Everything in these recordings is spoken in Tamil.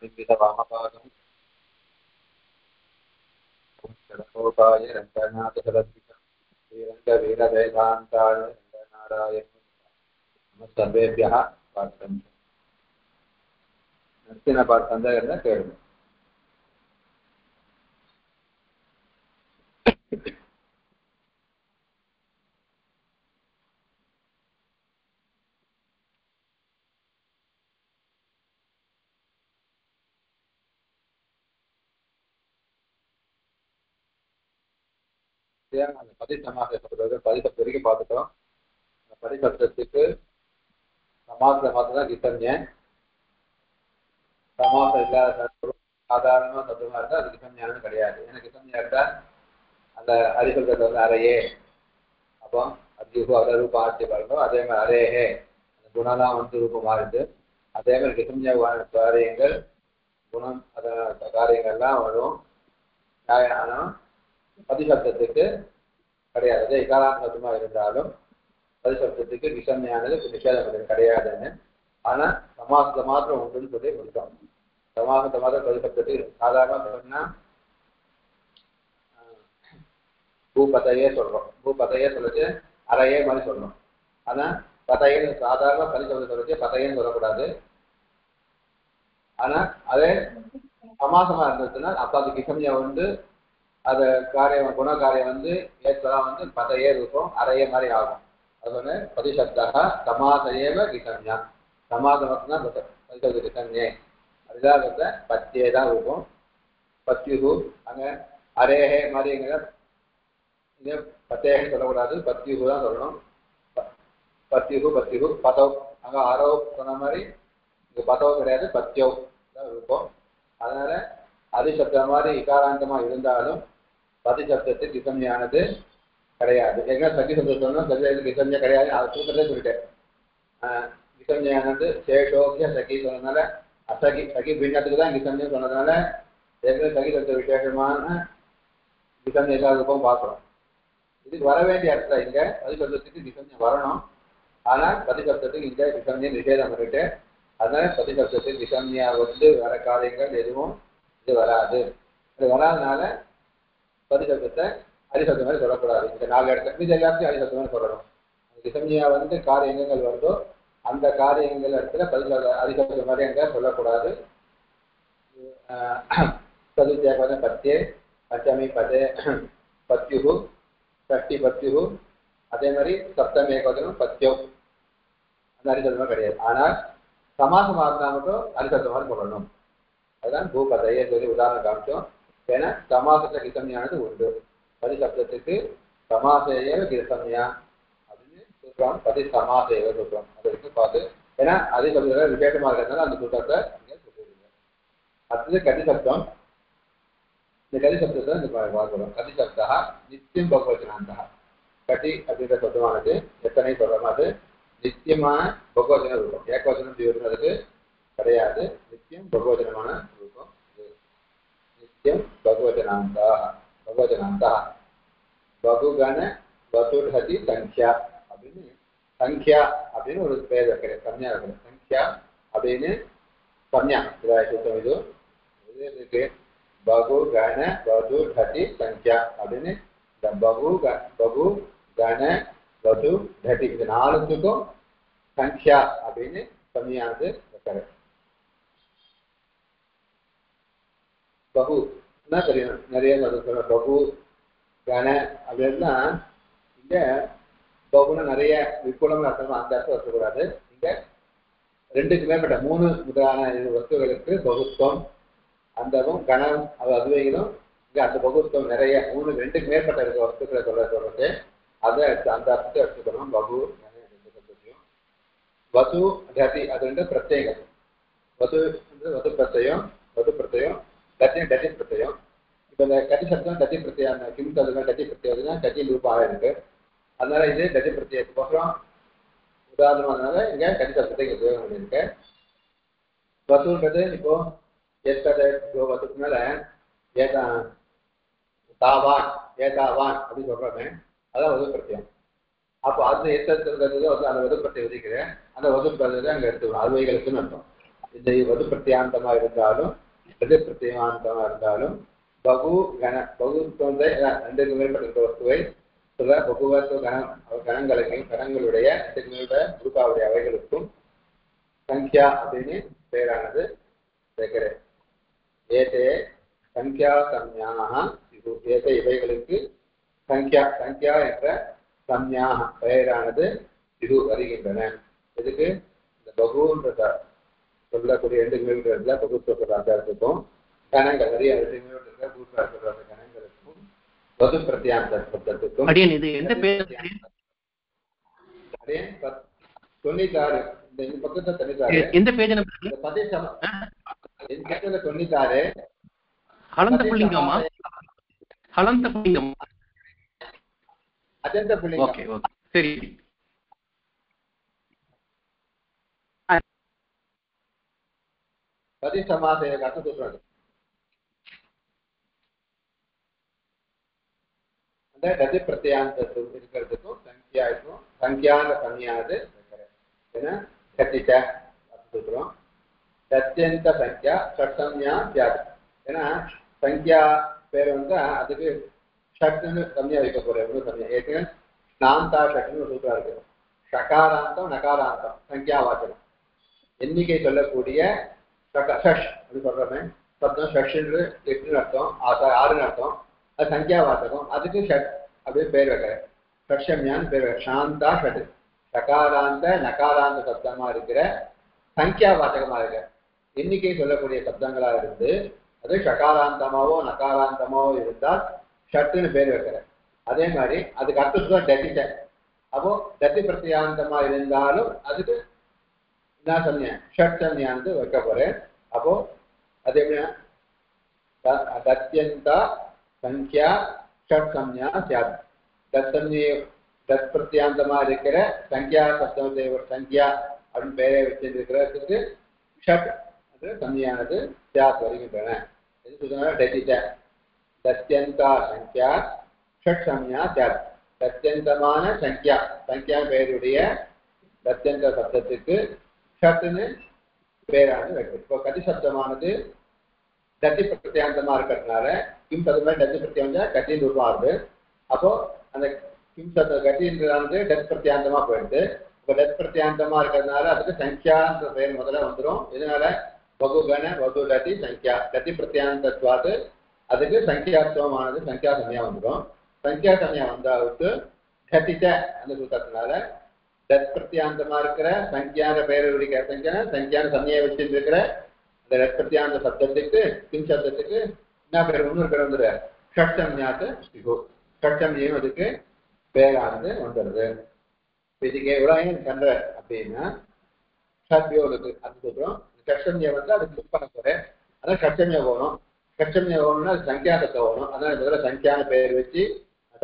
वामपादं शरणोपाय रङ्गनाथसरस्वितं श्रीरङ्गवीरवेदान्ताय रङ्गनारायण सर्वेभ्यः स्वागतम् नर्सिन सन्देहं केळुम பதிசமாசத்துக்கு பதிசப்து வரைக்கும் பார்த்துட்டோம். பதிசப்தத்துக்கு சமாசம் தான் கிசன்ய சமாசம் இல்லாத சாதாரணமாக சப்தமாக இருந்தால் அது கிசன்யானு கிடையாது. ஏன்னா கிசன்யா இருந்தால் அந்த அரிசப்தத்தை வந்து அறையே அப்போ அத்தியூபம் அத ரூபம் ஆட்சி பாருங்க. அதே மாதிரி அரேஹே அந்த குணம்லாம் வந்து ரூபம் மாறுது. அதே மாதிரி கிசன்யாவான காரியங்கள் குணம் அத காரியங்கள்லாம் வரும். ஆனால் பதிசப்தத்துக்கு கிடையாது. அதே இகாராந்த சப்தமாக இருந்தாலும் பதிசப்தத்துக்கு கிசன்யானது நிஷேதம் கிடையாதுன்னு. ஆனால் சமாசத்தை மாத்திரம் உண்டுன்னு சொல்லி கொடுத்தோம். சமாசத்தை மாத்திரம் பதிசப்தத்துக்கு சாதாரணமாக சொன்னா பூபதையே சொல்றோம். பூபதையே சொல்லிச்சு அறையே மாதிரி சொல்லணும். ஆனா பதையன்னு சாதாரண பதிசப்தம் சொல்லிச்சு பதையன்னு சொல்லக்கூடாது. ஆனா அதே சமாசமா இருந்துச்சுன்னா அப்ப அது கிசன்யா வந்து அது காரியம் குண காரியம் வந்து ஏற்றலாம் வந்து பதையே இருக்கும் அறையே மாதிரி ஆகும். அது வந்து பதிசப்தா சமாசையேவ கிசன்யா சமாசம் மட்டும்தான் பதிசப்த கிசன்யே அதுதான் பத்தியே தான் இருக்கும். பத்யுகு அங்க அரேஹே மாதிரிங்கிற இதே பத்தேன்னு சொல்லக்கூடாது. பத்யுகு தான் சொல்லணும். பத்யுகு பத்யுகு பதவ் அங்க அரவ் சொன்ன மாதிரி இங்க பதவ் கிடையாது பத்யவ் தான் இருக்கும். அதனால அதிசப்த மாதிரி இகாராந்தமா இருந்தாலும் பதிசப்தத்துக்கு கிசன்யானது கிடையாது. ஏன்னா சகி சப்தம் சொன்னா சரி கிசன்யா கிடையாது. அதை தூக்கத்தே சொல்லிட்டேன். கிசன்யானது சேஷோக்கிய சகி சொன்னதுனால அசகி சகி பின்னத்துக்கு தான் கிசன்யா சொன்னதுனால ஏற்கனவே சகி சப்த விசேஷமான கிசன்யா எல்லா ரூபம் பார்க்கணும். இதுக்கு வர வேண்டிய அர்த்தம் இங்க பதிசப்தத்துக்கு கிசன்யா வரணும். ஆனால் பதிசப்தத்துக்கு இங்க கிசன்யா நிஷேதம் பண்ணிட்டு அதனால பதிசப்தத்துக்கு கிசன்யா வந்து வர காரியங்கள் எதுவும் இது வராது. இது வராதனால பதிசப்தத்தை அரிசப்தம் மாதிரி சொல்லக்கூடாது. இந்த 4 இடத்துல இது எல்லாத்தையும் அரிசப்தம் மாதிரி சொல்லணும். கிசன்யா வந்து காரியங்கள் வருதோ அந்த காரியங்கள் இடத்துல அரிசப்தம் மாதிரி அங்க சொல்லக்கூடாது. சதுர்த்தியாக பத்தியே பஞ்சமி பதே பத்யுகு ஷஷ்டி பத்யுகு அதே மாதிரி சப்தமே கோதனம் பத்யம் அந்த அரிசப்தமாக கிடையாது. ஆனால் சமாசமாக இருந்தால் மட்டும் அரிசப்தமாக சொல்லணும். அதுதான் பூபதையே சொல்லி உதாரணம் காமிச்சோம். ஏன்னா சமாசத்துல கிசன்யானது உண்டு. பதிசப்தத்துக்கு சமாசேய கிசன்யா அப்படின்னு சொல்றோம். பதி சமாசேவ சொல்றோம். அதற்கு பார்த்து ஏன்னா அதிசப்தத்துல விசேஷமா இருக்கிறதுனால அந்த சூத்திரத்தை இங்க சொல்லிடுங்க. அடுத்தது கதிசப்தம். இந்த கதிசப்தத்தை இந்த பார்க்கிறோம். கதிசப்தா நித்தியம் பகவச்சனாந்தா. கதி அப்படின்ற சப்தமானது எத்தனை சொல்றோம் அது நித்தியமான பகவச்சன ரூபம். ஏகவச்சனம் தீவிரம் அதுக்கு கிடையாது. நித்தியம் பகவச்சனமான ரூபம். நித்தியம் பகவச்சனாந்தா பகவச்சனாந்தா பகுகண வசுடதி சங்கியா அப்படின்னு சங்கியா அப்படின்னு ஒரு பேர் வைக்கிறேன். சம்யா வைக்கிறேன். சங்கியா அப்படின்னு சம்யா சூத்திரம் இது இருக்கு. பகு கண வசுடதி சங்கியா அப்படின்னு இந்த பகு கண வசு தடி இது 4த்துக்கும் சங்கியா அப்படின்னு சம்யானது வைக்கிறேன். பகு தெரியும் நிறைய பகு கண அப்படின்னா இங்க பகுன்னு நிறைய விப்புலமா அர்த்தம் அந்த அர்த்தம் வரக்கூடாது. இங்க 2க்கு மேற்பட்ட 3 முதலான வஸ்துகளுக்கு பகுத்துவம் அந்தவும் கணம் அதுவைகளும் இங்க அந்த பகுத்துவம் நிறைய 2க்கு மேற்பட்ட இருக்க வஸ்துக்களை சொல்றது அதை அந்த அர்த்தத்தை எடுத்துக்கணும். பகு வசு கதி அது 2 பிரத்யேகம். வசு வசு பிரத்யம் கத்தி டட்டி பிரத்யம். இப்போ இந்த கட்டி சப்தம் டட்டி பிரத்யம் கிம் ததுனா டட்டி பிரத்யம் டட்டி ரூபாக இருக்கு. அதனால இது டட்டி பிரத்யத்துக்கோசரம் உதாரணமானால இங்க கட்டி சப்தத்தை உபயோகம் பண்ணியிருக்கு. வசுன்றது இப்போ வசுக்கு மேல தாவான் ஏதாவான் அப்படின்னு சொல்றோமே அதான் வசு பிரத்யம். அப்போ அது எத்தோ அந்த வசு பிரத்யம் விதிக்கிறேன். அந்த வசு பிரத்யத்தை அங்க எடுத்துக்கணும். அறுவைகளுக்குன்னு அர்த்தம். இந்த வது பிரத்யாந்தமா இருந்தாலும் பிரதி பிரத்யாந்தமா இருந்தாலும் பகுத்துவத்தை ரெண்டுக்கு மேற்பட்ட வஸ்துவை சொல்ல பகுவத்துவ கணங்களுடைய ரெண்டுக்கு மேற்பட்ட குரூப்பாவுடைய அவைகளுக்கும் சங்கியா அப்படின்னு பெயரானது சேர்க்கிறேன். ஏதே சங்கியா சம்ஞாக ஏதே இவைகளுக்கு சங்கியா என்ற சம்ஞாக பெயரானது இது வருகின்றன. இதுக்கு இந்த பகுன்றத சொல்லக்கூடிய ரெண்டு நிகழ்வுகள்ல பகுத்துவ அர்த்தத்துக்கும் கணங்கள் நிறைய கணங்களுக்கும் பது பிரத்யாந்த சப்தத்துக்கும் 96 இந்த பக்கத்துல 96 எந்த பேஜ் நம்பர்? 96 ஹலந்த புல்லிங்கமா? ஹலந்த புல்லிங்கம். அஜந்த புல்லிங்கம். ஓகே ஓகே சரி. பதி சமாசய அர்த்தம் சொல்றாங்க. அந்த கதி பிரத்யாந்தத்துக்கும் இருக்கிறதுக்கும் சங்கியாக்கும் சங்கியான சமயானது ஏன்னா கத்திட்ட அர்த்தம் சொல்றோம். சத்தியந்த சங்கியா ஷட்சம்யா தியாது. ஏன்னா சங்கியா பேர் வந்து அதுக்கு ஷட்னு சம்யா வைக்க போறேன். சமயம் ஏற்கனவே ஸ்நாந்தா ஷட்னு சூத்திரம் இருக்கு. ஷகாராந்தம் நகாராந்தம் சங்கியாவாச்சகம் எண்ணிக்கை சொல்லக்கூடிய ஷஷ் அப்படின்னு சொல்றோமே சப்தம் ஷஷ்ன்று 8 அர்த்தம் 6 அர்த்தம். அது சங்கியாவாச்சகம் அதுக்கு ஷட் அப்படின்னு பேர் வைக்கிறேன். ஷட்சம்யான்னு பேர் வைக்கிறேன். சாந்தா ஷட் ஷகாராந்த நகாராந்த சப்தமா இருக்கிற சங்கியாவாச்சகமா இருக்கிற எண்ணிக்கை சொல்லக்கூடிய சப்தங்களா இருந்து அது ஷகாராந்தமாவோ நகாராந்தமாவோ இருந்தால் ஷட்டுன்னு பேர் வைக்கிறேன். அதே மாதிரி அதுக்கு அர்த்தம் டதிட்ட. அப்போ டதி பிரத்யாந்தமா இருந்தாலும் அதுக்கு என்ன சமயம் ஷட் சமயானது வைக்க போறேன். அப்போ அது எப்படின்னா தத்யந்தா சங்கியா ஷட் சம்யா சியாத். தத் பிரத்யாந்தமா இருக்கிற சங்கியா சப்தத்தை சங்கியா அப்படின்னு பெயரை வச்சிருக்கிறதுக்கு ஷட் அது சம்யானது சியாத் வருகின்றன. எது சொல்றாங்க? டதிட்ட தத்யந்தா சங்கியா ஷட் சம்யா சியாத். தத்யந்தமான சங்கியா பெயருடைய தத்யந்த சப்தத்துக்கு ஷட்னு பேரானது வைக்கும். இப்போ கதி சப்தமானது டத்தி பிரத்யாந்தமா இருக்கிறதுனால கிம் சப்தம் டத்தி பிரத்யாந்தம் கத்தின்னு உருவாகுது. அப்போ அந்த கிம் சப்த கத்தின்றது டத் பிரத்யாந்தமா போயிடுது. இப்போ டத் பிரத்யாந்தமா இருக்கிறதுனால அதுக்கு சங்கியான்ற பெயர் முதல்ல வந்துடும். இதனால பகுகண பகு டத்தி சங்கியா டத்தி பிரத்யாந்தத்வாது அதுக்கு சங்கியாத்துவமானது சங்கியா சமயா வந்துடும். சங்கியா சமயா வந்தாவுக்கு கத்திட்ட அந்த சூத்திரத்தினால டத் பிரத்யாந்தமா இருக்கிற சங்கியான பெயருடைய சங்கியான சமய வச்சுட்டு இருக்கிற அந்த டத் பிரத்யாந்த சப்தத்துக்கு கிம் சப்தத்துக்கு என்ன பேர் இன்னொரு பேர் வந்துடு ஷட்சம்யாத்து ஸ்ரீகோ. ஷட்சம்யம் அதுக்கு பேரானது வந்துடுது. இதுக்கு எவ்வளோ ஏன் பண்ற அப்படின்னா ஷட்யோலுக்கு அது சொல்றோம். ஷட்சம்யம் வந்து அதுக்கு புக் பண்ண போறேன். அதான் ஷட்சம்யம் போகணும். ஷட்சம்யம் போகணும்னா அது சங்கியாசத்தை போகணும். அதான் முதல்ல சங்கியான பெயர் வச்சு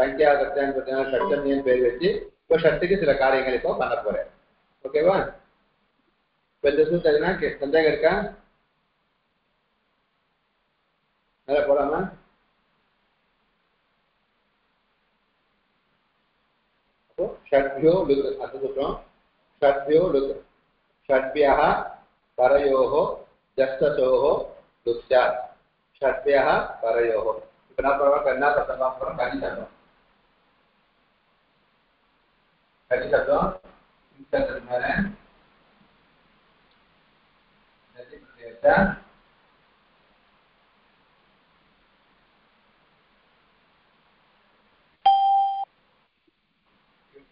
சங்கியாசத்தை ஷட்சம்யம் பேர் வச்சு இப்போ ஷட்டுக்கு சில காரியங்கள் இப்போ பண்ண போறேன். ஓகேவா? இப்போ இந்த சூத்திரம்னா சந்தேகம் இருக்கா? மேல போலாமா? அப்போ ஷட்பியோ லுக் அது சொல்றோம். ஷட்பியோ லுக் ஷட்பியா பரயோஹோ ஜஸ்தசோஹோ லுக்யா ஷட்பியா பரயோஹோ. இப்போ நான் போறோம் கண்ணா சத்தமா போறோம் கனி சத்தம் கனி சத்தம் மேல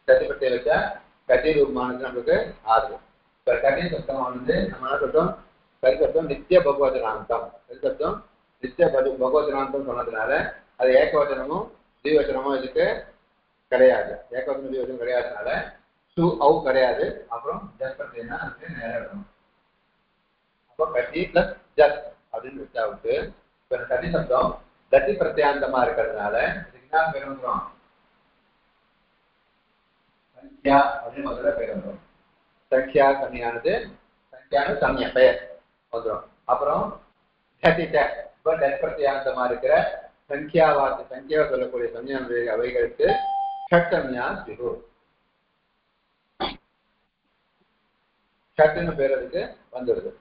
கட்டிப்பட்டை வச்சா கட்டி ரூபமானது நம்மளுக்கு ஆகுது. இப்போ கட்டி சப்தமானது நம்ம என்ன சொல்றோம்? கரி சப்தம் நித்திய பகவதனாந்தம். கரி சப்தம் நித்திய பகவதனாந்தம் சொன்னதுனால அது ஏகவச்சனமும் தீவச்சனமும் இதுக்கு கிடையாது. ஏகவச்சனம் தீவச்சனம் கிடையாதுனால சு அவு கிடையாது. அப்புறம் ஜஸ் பார்த்தீங்கன்னா அதுக்கு நேரம் இருக்கணும். அப்போ கட்டி பிளஸ் ஜஸ் அப்படின்னு வச்சாவுக்கு இப்போ கட்டி சப்தம் தத்தி பிரத்யாந்தமா இருக்கிறதுனால இதுக்கு என்ன பேர் வந்துடும்? சங்கியா அப்படின்னு முதல்ல பேர் வந்துடும். சங்கியா சமயானது சங்கியான சமய பெயர் வந்துடும். அப்புறம் கட்டிட்ட இப்போ டத் பிரத்யாந்தமா இருக்கிற சங்கியாவை சொல்லக்கூடிய சமயானுடைய அவைகளுக்கு ஷட்சம்யா சிகு ஷட்டுன்னு பேர் அதுக்கு வந்துடுது.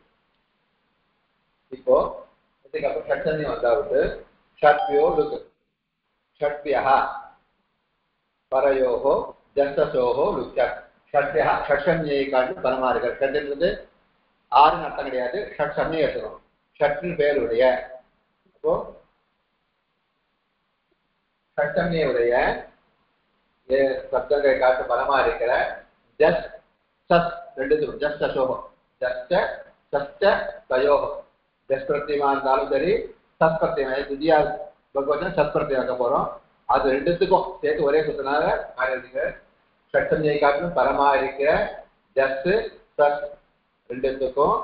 இப்போ இதுக்கப்புறம் ஷட்சன்யம் வந்தாவது ஷட்பியோ லுக் ஷட்பியா பரயோகோ ஜஸ்டசோகோ லுக்யா ஷட்பியா ஷட்சன்யைக்காண்டு பரமா இருக்கு ஷட்ன்றது ஆறுன்னு அர்த்தம் கிடையாது ஷட் சமயம் எடுத்துக்கணும் ஷட்னு பேருடைய அப்போ ஷட்சன்யுடைய சப்தங்களை காட்டு பரமா இருக்கிற ஜஸ் சஸ் ரெண்டு ஜஸ்ட் அசோகம் ஜஸ்ட சஸ்ட தயோகம் ஜஸ் பிரத்தியமா இருந்தாலும் சரி சஸ் பிரத்தியம் திதியா பகவச்சன் சஸ் பிரத்தியம் வைக்க போறோம் அது ரெண்டுத்துக்கும் சேர்த்து ஒரே சுத்தினால ஆரம்பிக்க ஷட்சன்யை காட்டிலும் பரமா இருக்கிற ஜஸ் சஸ் ரெண்டுத்துக்கும்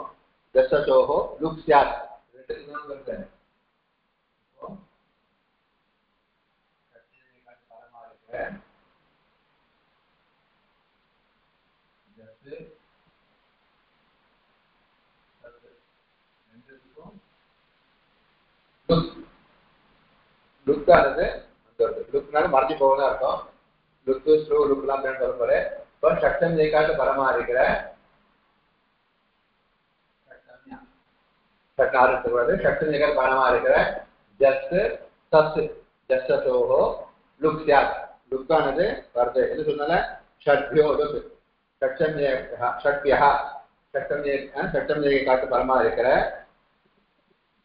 ஜஸ் அசோகோ லுக் சியாத் ரெண்டுத்துக்கும் பரமா இருக்கிற லுக்கானது லுக்னால மறைஞ்சு போகதான் இருக்கும் லுக்கு ஸ்லோ லுக்லாம் சொல்ல போறேன் இப்போ ஷட்சம் ஜெய்காட்டு பரமா இருக்கிற ஷட்சம் ஜெய்காட்டு பரமா இருக்கிற ஜஸ்ட் சஸ் ஜஸ்டோஹோ லுக் சியாத் லுக்கானது வருது எது சொன்னால ஷட்பியோ லுக் ஷட்சம் ஷட்பியா ஷட்சம் ஜெய்காட்டு பரமா இருக்கிற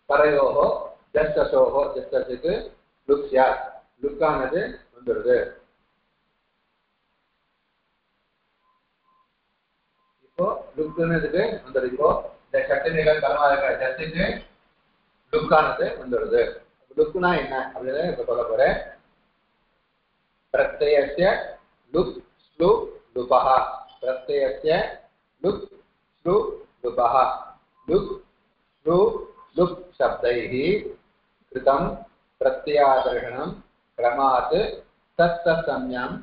பரயோகோ ஜஸ்டசோகோ ஜஸ்டஸுக்கு லுக் சியாத் லுக்கானது வந்துடுது இப்போ லுக்குன்னதுக்கு வந்துடுது இப்போ இந்த ஷட்சன்யங்கள் பரமா இருக்கிற ஜஸ்டுக்கு லுக்கானது வந்துடுது லுக்குனா என்ன அப்படின்னு இப்ப சொல்ல போறேன் பிரத்யஸ்ய லுக் ஸ்லு லுபஹ பிரத்யஸ்ய லுக் ஸ்லு லுபஹ லுக் ஸ்லு லுக் சப்தைஹி கிருதம் பிரத்யாதர்ஷனம் கிரமாத் தத்தசம்யம்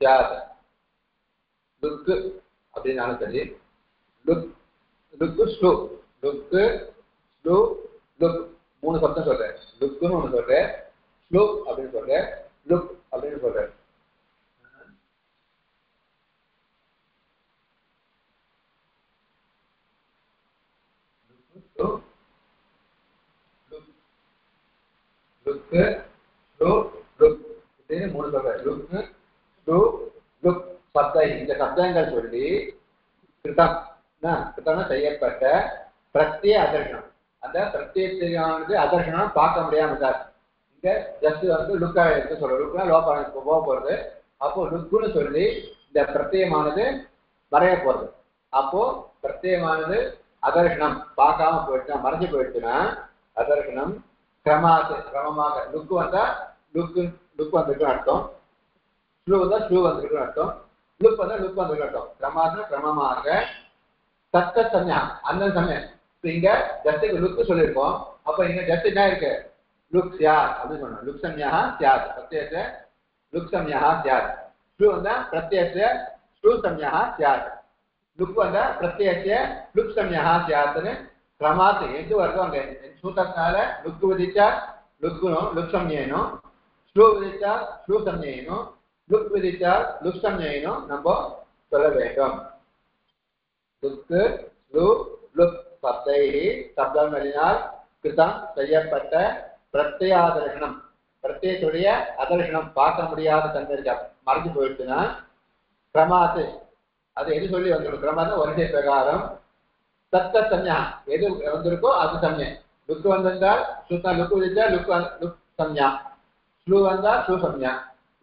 ஸ்யாத் லுக் அப்படின்னாலும் சரி லுக் லுக்கு ஸ்லு லுக்கு ஸ்லு லுக் மூணு சப்தம் சொல்றேன் லுக்குன்னு ஒன்று சொல்றேன் ஸ்லு அப்படின்னு சொல்றேன் லுக் அப்படின்னு சொல்றேன் லுக்கு ஸ்லு லுக் இப்படின்னு மூணு சொல்றேன் லுக்கு ஸ்லு லுக் சப்தை இந்த சப்தங்கள் சொல்லி கிருதம் கிருத்தம்னா செய்யப்பட்ட பிரத்ய அதர்ஷனம் அந்த பிரத்யேகமானது அதர்ஷனம் பார்க்க முடியாம சார் இங்க ஜஸ்ட் வந்து லுக்கா எடுத்து சொல்றோம் லுக்னா லோபா போக போறது அப்போ லுக்குன்னு சொல்லி இந்த பிரத்யமானது மறைய போறது அப்போ பிரத்யமானது அதர்ஷனம் பார்க்காம போயிடுச்சுன்னா மறைஞ்சு போயிடுச்சுன்னா அதர்ஷனம் கிரமமாக லுக்கு வந்தா லுக் வந்திருக்குன்னு அர்த்தம் ஸ்லூ வந்தா ஸ்லூ வந்திருக்குன்னு அர்த்தம் லுக் வந்தா லுக் வந்திருக்குன்னு அர்த்தம் கிரமமாக தத்த சமயம் அந்த சமயம் இப்போ இங்க ஜஸ்ட் லுக் சொல்லியிருக்கோம் அப்ப இங்க ஜஸ்ட் என்ன இருக்கு லுக் சியாத் அப்படின்னு சொன்னோம் லுக் சம்யா சியாத் பிரத்யேக லுக் சம்யா சியாத் ஸ்லூ வந்தா பிரத்யேக ஸ்லூ சம்யா சியாத் லுக் வந்தா பிரத்யேக லுக் சம்யா சியாத்னு கிரமாத்து எது வருதோ அங்க சூத்திரத்தினால லுக் விதிச்சா லுக்குனும் லுக் சம்யனும் ஸ்லூ விதிச்சா ஸ்லூ சம்யனும் லுக் விதிச்சா லுக் சம்யனும் நம்ம சொல்ல வேண்டும் லுக்கு ஸ்லு லுக் சப்தைஹி சப்தங்களினால் கிருதம் செய்யப்பட்ட பிரத்யாதர்ஷனம் பிரத்யேகத்துடைய அதர்ஷனம் பார்க்க முடியாத தன்மை இருக்கா மறைஞ்சு போயிடுச்சுன்னா கிரமாத்து அது எது சொல்லி வந்திருக்கும் கிரமாத்து வரிசை பிரகாரம் தத்த சம்யா எது வந்திருக்கோ அது சம்யா லுக் வந்திருந்தால் சுத்தா லுக் விதிச்சா லுக் சம்யா ஸ்லூ வந்தா ஸ்லூ சம்யா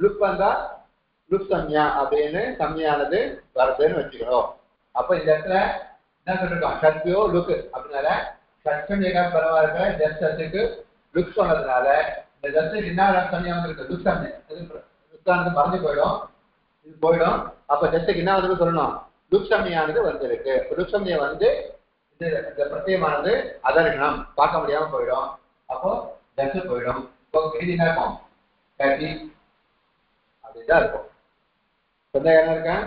லுக் வந்தா லுக் சம்யா அப்படின்னு சம்யானது வருதுன்னு வச்சுக்கணும் அப்ப இந்த இடத்துல என்ன சொல்லிருக்கோம் ஷட்பியோ லுக் அப்படின்னால ஷட்சம் ஏகாம் பரவா இருக்கிற ஜஸ்டஸுக்கு லுக் சொன்னதுனால இந்த ஜஸ்டுக்கு என்ன சமயம் வந்துருக்கு லுக் சமயம் லுக்கானது மறந்து போயிடும் இது போயிடும் அப்ப ஜஸ்டுக்கு என்ன வந்து சொல்லணும் லுக் சமயானது வந்திருக்கு லுக் சமயம் வந்து இந்த பிரத்யமானது அதர்ஷனம் பார்க்க முடியாம போயிடும் அப்போ ஜஸ்ட் போயிடும் இப்போ கேள்வி என்ன இருக்கும் கேட்டி அப்படிதான் இருக்கும் சந்தேகம் என்ன இருக்கேன்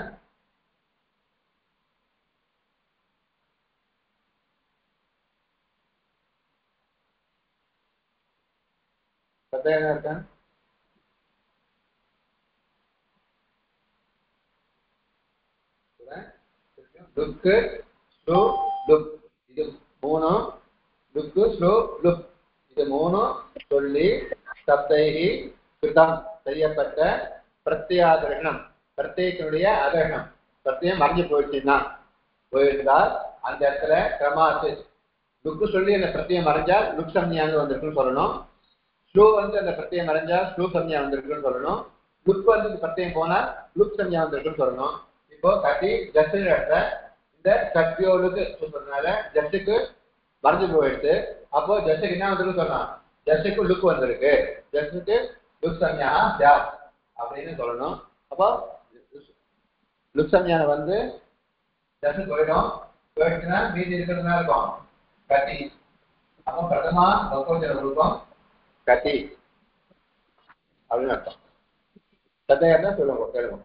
சந்தேகம் இருக்கேன் லுக்கு ஸ்லூ லுக் இது மூணும் லுக்கு ஸ்லு லுக் இது மூணும் சொல்லி சப்தைகி கிருதம் செய்யப்பட்ட பிரத்யாகரணம் பிரத்யேகனுடைய அகரணம் பிரத்யம் மறைஞ்சு போயிடுச்சுன்னா போயிருந்தால் அந்த இடத்துல கிரமாத்து லுக்கு சொல்லி அந்த பிரத்யம் மறைஞ்சால் லுக் சம்ஞான்னு வந்திருக்குன்னு சொல்லணும். ஸ்லூ வந்து அந்த பிரத்யம் மறைஞ்சால் ஸ்லூ சம்ஞா வந்திருக்குன்னு சொல்லணும். லுக் வந்து பிரத்யம் போனால் லுக் சம்ஞா வந்திருக்குன்னு சொல்லணும். இப்போ கட்டி ஜஸ்ட் இடத்துல இந்த சக்தியோடுக்கு சொல்றதுனால ஜஸ்டுக்கு மறைஞ்சு போயிடுச்சு. அப்போ ஜஸ்டுக்கு என்ன வந்திருக்கு சொல்லலாம், ஜஸ்டுக்கு லுக் வந்திருக்கு, ஜஸ்டுக்கு லுக் சம்ஞா ஜாஸ் அப்படின்னு சொல்லணும். அப்போ லுக் சம்ஞான வந்து ஜஸ்ட் போயிடும், போயிடுச்சுன்னா மீதி இருக்கிறதுனா இருக்கும் கட்டி. அப்போ பிரதமா பகவச்சன ரூபம் கட்டி அப்படின்னு அர்த்தம். சத்தையா சொல்லுங்க கேளுங்க.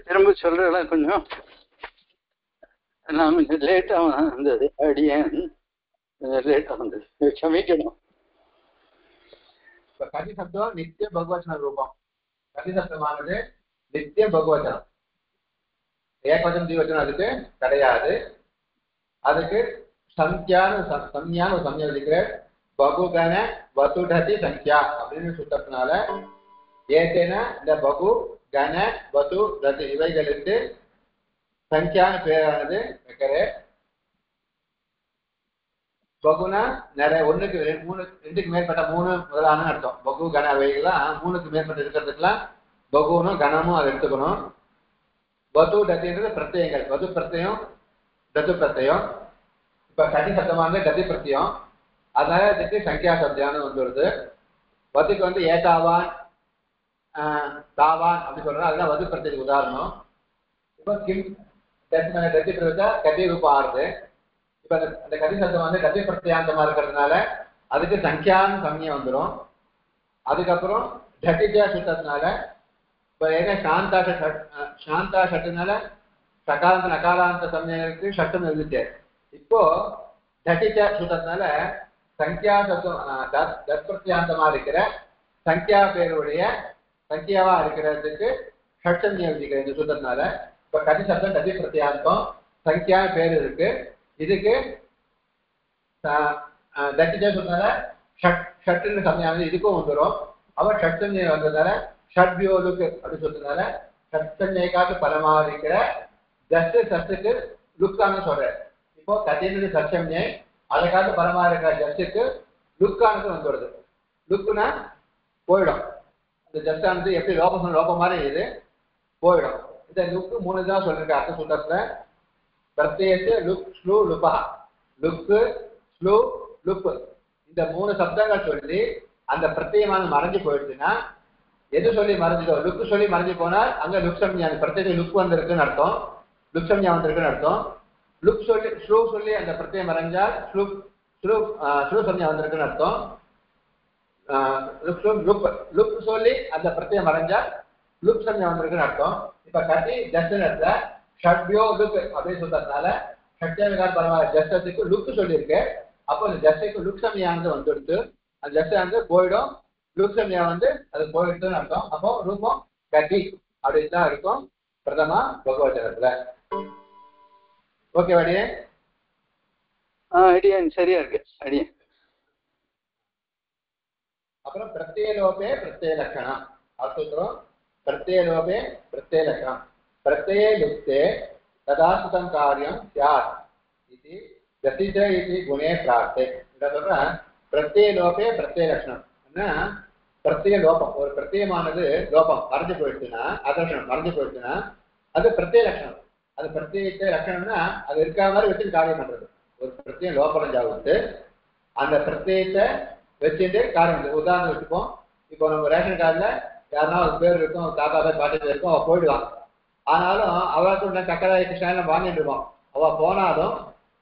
திரும்ப சொல்றேன் கொஞ்சம், நான் கொஞ்சம் லேட்டாக வந்தது, அடியேன் லேட்டாக வந்தது, க்ஷமிக்கணும். இப்ப கதி சப்தம் நித்திய பகவச்சன ரூபம். கதி சப்தமானது நித்திய பகவச்சனம், ஏகவச்சனம் தீவச்சனம் அதுக்கு கிடையாது. அதுக்கு சங்கியான சம்ஞான சம்ஞா இருக்கிற பகுகன வசுடதி சங்கியா அப்படின்னு சுத்தத்தினால ஏதேன இந்த பகு கன வசு ரதி இவைகளுக்கு சங்கியான பேரானது வைக்கிற. பகுனா நிறைய ஒண்ணுக்கு மூணு ரெண்டுக்கு மேற்பட்ட மூணு முதலான அர்த்தம். பகு கன அவைகள்லாம் மூணுக்கு மேற்பட்ட இருக்கிறதுக்கெல்லாம் பகுனும் கனமும் அதை எடுத்துக்கணும். வசு டத்தின்றது பிரத்யங்கள், வசு பிரத்யம் டத்து பிரத்யம். இப்ப கதி சப்தமான கதி பிரத்யம், அதனால இதுக்கு சங்கியா சப்தியானு வந்துடுது. வதுக்கு வந்து ஏதாவான் தாவான் அப்படி சொல்றோம், அதெல்லாம் வது பிரத்யத்துக்கு உதாரணம். இப்போ கிம் கதி பிரச்சா கதி ரூபம் ஆறுது. இப்ப அந்த கதி சப்தம் வந்து கதி பிரத்யாந்தமா இருக்கிறதுனால அதுக்கு சங்கியான சமயம் வந்துடும். அதுக்கப்புறம் டட்டிஜா சுத்தத்தினால இப்போ ஏன்னா சாந்தா ஷட்டுனால சகாராந்த நகாராந்த சமயத்துக்கு ஷட்டுன்னு இருந்துச்சு. இப்போ டட்டிஜா சுத்தத்தினால சங்கியா சப்தம் தற்பிரத்தியாந்தமா இருக்கிற சங்கியா பேருடைய சங்கியாவா இருக்கிறதுக்கு ஷட்சம்யம் இருக்கிற இந்த சுத்தத்தினால இப்ப கதி சப்தம் கதி பிரத்தியாந்தம் சங்கியா பேர் இருக்கு. இதுக்கு தட்டிஜா சொன்னால ஷட்டுன்னு சமயம் இதுக்கும் வந்துடும். அவன் ஷட்சம்யம் வந்ததுனால ஷட்பியோலுக்கு அப்படி சொல்றதுனால ஷட்சம்யக்காட்டு பலமாக இருக்கிற ஜஸ்ட் சத்துக்கு லுக்கான சொல்றேன். இப்போ கதியினுடைய சட்சம்யம் அதை காட்டு பலமாக இருக்கிற ஜஸ்டுக்கு லுக்கானது வந்துடுது. லுக்குனா போயிடும். இந்த ஜஸ்டானது எப்படி லோபம் மாதிரி இது போயிடும். இந்த லுக்கு மூணு தான் சொல்லிருக்க அர்த்த சூத்திரத்துல. பிரத்யேகத்து லுக் ஸ்லூ லுபா, லுக்கு ஸ்லூ லுப்பு இந்த மூணு சப்தங்கள் சொல்லி அந்த பிரத்யேகமான மறைஞ்சு போயிடுச்சுன்னா எது சொல்லி மறைஞ்சிடும், லுக்கு சொல்லி மறைஞ்சு போனால் அங்க லுக் சம்ஞா பிரத்யேக லுக் வந்திருக்குன்னு அர்த்தம், லுக் சம்ஞா வந்திருக்குன்னு அர்த்தம். லுக் சொல்லி ஸ்லூ சொல்லி அந்த பிரத்யேகம் மறைஞ்சால் ஸ்லூ சம்ஞா வந்திருக்குன்னு அர்த்தம். லுக் சொல்லி அந்த பிரத்யேகம் மறைஞ்சால் லுக் சம்ஞா வந்திருக்குன்னு அர்த்தம். இப்ப கட்டி ஜஸ்ட் இடத்துல ஷட்பியோ லுக் அப்படின்னு சொல்றதுனால ஷட்யாவிகார் பரவாயில்ல ஜஸ்டத்துக்கு லுக் சொல்லியிருக்கு. அப்போ அந்த ஜஸ்டுக்கு லுக் சம்யானது வந்துடுத்து, அந்த ஜஸ்ட் வந்து போயிடும், லுக் சம்யா வந்து அது போயிடுதுன்னு அர்த்தம். அப்போ ரூபம் கட்டி அப்படின்னு தான் இருக்கும் பிரதமா பகவச்சனத்துல. ஓகே அடியே? அடியன் சரியா இருக்கு அடியன். அப்புறம் பிரத்யேலோபே பிரத்யேக லட்சணம் அர்த்தம். பிரத்யேலோபே பிரத்யேக லட்சணம் பிரத்யே லுப்தே ததாசுதம் காரியம் ஸ்யாத் இது கசித இது குணே பிரார்த்தே. இதை சொல்ற பிரத்யேலோபே பிரத்யேக லட்சணம் என்ன, பிரத்யேக லோபம் ஒரு பிரத்யேகமானது லோபம் மறைஞ்சு போயிடுச்சுன்னா அதர்ஷனம் மறைஞ்சு போயிடுச்சுன்னா அது பிரத்யேக லட்சணம். அது பிரத்யேக லட்சணம்னா அது இருக்கிற மாதிரி வச்சு காரியம் பண்றது. ஒரு பிரத்யேக லோபரஞ்சாவுக்கு அந்த பிரத்யேகத்தை வச்சுட்டு காரியம். உதாரணம் வச்சுப்போம், இப்போ நம்ம ரேஷன் கார்டுல யாருன்னா ஒரு பேர் இருக்கும், தாத்தா பேர் பாட்டி பேர் இருக்கும், அவள் போயிடுவான். ஆனாலும் அவளுக்கு சக்கரை கிருஷ்ணன் வாங்கிட்டு இருக்கோம். அவள் போனாலும்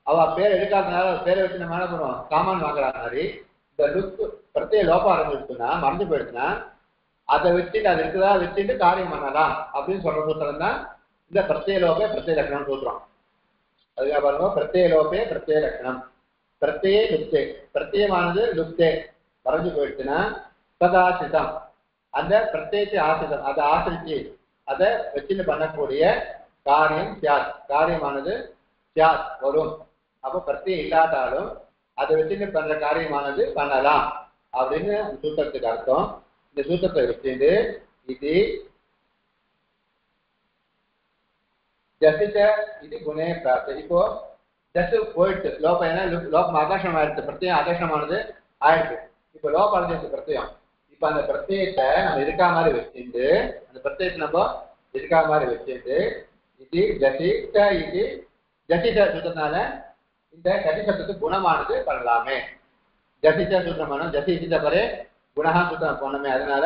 அவள் பேர் எடுக்காதனால பேரை வச்சு நம்ம என்ன பண்ணுவோம், சாமான் வாங்குற மாதிரி இந்த லுக் பிரத்யேக லோபம் ஆரம்பிச்சுன்னா மறந்து போயிடுச்சுன்னா அதை வச்சுட்டு அது இருக்குதா வச்சுட்டு காரியம் பண்ணலாம் அப்படின்னு சொல்ற சூத்திரம் தான் இந்த பிரத்யேக லோபே பிரத்யேக லட்சணம் சூத்திரம். அதுக்காக பாருங்க, பிரத்யேக லோபே பிரத்யேக லட்சணம் பிரத்யே லுப்தே பிரத்யேகமானது லுப்தே மறைஞ்சு போயிடுச்சுன்னா சதாசிதம் அந்த பிரத்யேகத்தை ஆசிரிதம் அதை ஆசிரிச்சு அதை வச்சுன்னு பண்ணக்கூடிய காரியம் சியாத் காரியமானது சியாத் வரும். அப்போ பிரத்யம் இல்லாட்டாலும் அதை வச்சுட்டு பண்ற காரியமானது பண்ணலாம் அப்படின்னு சூத்திரத்துக்கு அர்த்தம். இந்த சூத்திரத்தை வச்சுட்டு இது ஜசிச்ச இது குணே பிராப்தி. இப்போ ஜஸ் போயிட்டு லோபம், ஏன்னா லோபம் ஆகர்ஷணம் ஆயிடுச்சு, பிரத்யம் ஆகர்ஷணமானது ஆயிடுச்சு. இப்போ லோபம் அடைஞ்சிருக்கு பிரத்யம். இப்ப அந்த பிரத்யத்தை நம்ம இருக்கா மாதிரி வச்சுட்டு, அந்த பிரத்யத்தை நம்ம இருக்கா மாதிரி வச்சுட்டு இது ஜசிச்ச இது ஜசிச்ச சூத்திரனால இந்த கதி சப்தத்துக்கு குணமானது பண்ணலாமே. ஜசிச்ச சூத்திரமான ஜசிச்ச பரே குணஹா சூத்திரம் போனமே. அதனால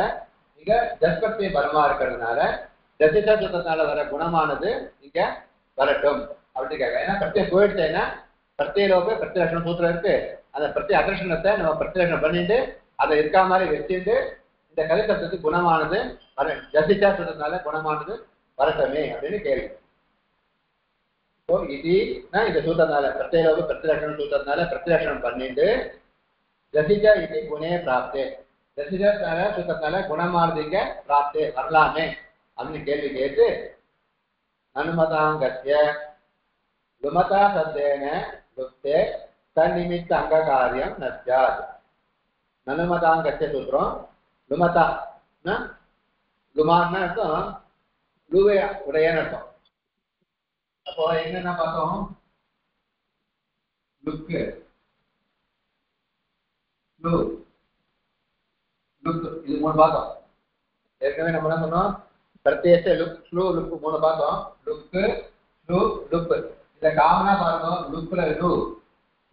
இங்க ஜஸ்பத்திய பரமா இருக்கிறதுனால ஜசிச்ச சூத்திரத்தினால வர குணமானது இங்க வரட்டும் அப்படின்னு கேட்க. ஏன்னா பிரத்யம் போயிடுச்சேன்னா பிரத்யலோப பிரத்யலட்சணம் சூத்திரம் இருக்கு. அந்த பிரத்ய அகர்ஷணத்தை நம்ம பிரத்யலட்சணம் பண்ணிட்டு அதை இருக்கா மாதிரி வச்சுட்டு இந்த கதி சப்தத்துக்கு குணமானது வர ஜசிச்சா சூத்திரத்தினால குணமானது வரட்டுமே அப்படின்னு கேள்வி. இப்போ இதுனா இந்த சூத்திரத்தினால பிரத்யலோப பிரத்யலட்சணம் சூத்திரத்தினால பிரத்யலட்சணம் பண்ணிட்டு ஜசிச்சா இது குணே பிராப்தே, ஜசிச்சால சூத்திரத்தினால குணமானது இங்க பிராப்தே வரலாமே அப்படின்னு கேள்வி கேட்டு அனுமதாங்கத்திய லுமதா சப்தேன லுப்தே தன்னிமித்த அங்க காரியம் நஸ்யாத். நனுமதாங்கத்திய சூத்திரம் லுமதா லுமான்னு அர்த்தம் லூவே உடையன்னு அர்த்தம். அப்போ என்னென்ன பார்த்தோம்? லுக்கு லூ லுக் இது மூணு பார்த்தோம். ஏற்கனவே நம்ம என்ன சொன்னோம்? பிரத்யேக லுக் ஸ்லூ லுக் மூணு பார்த்தோம். லுக்கு ஸ்லூ லுக் இத காமனா பார்த்தோம். லுக்ல லூ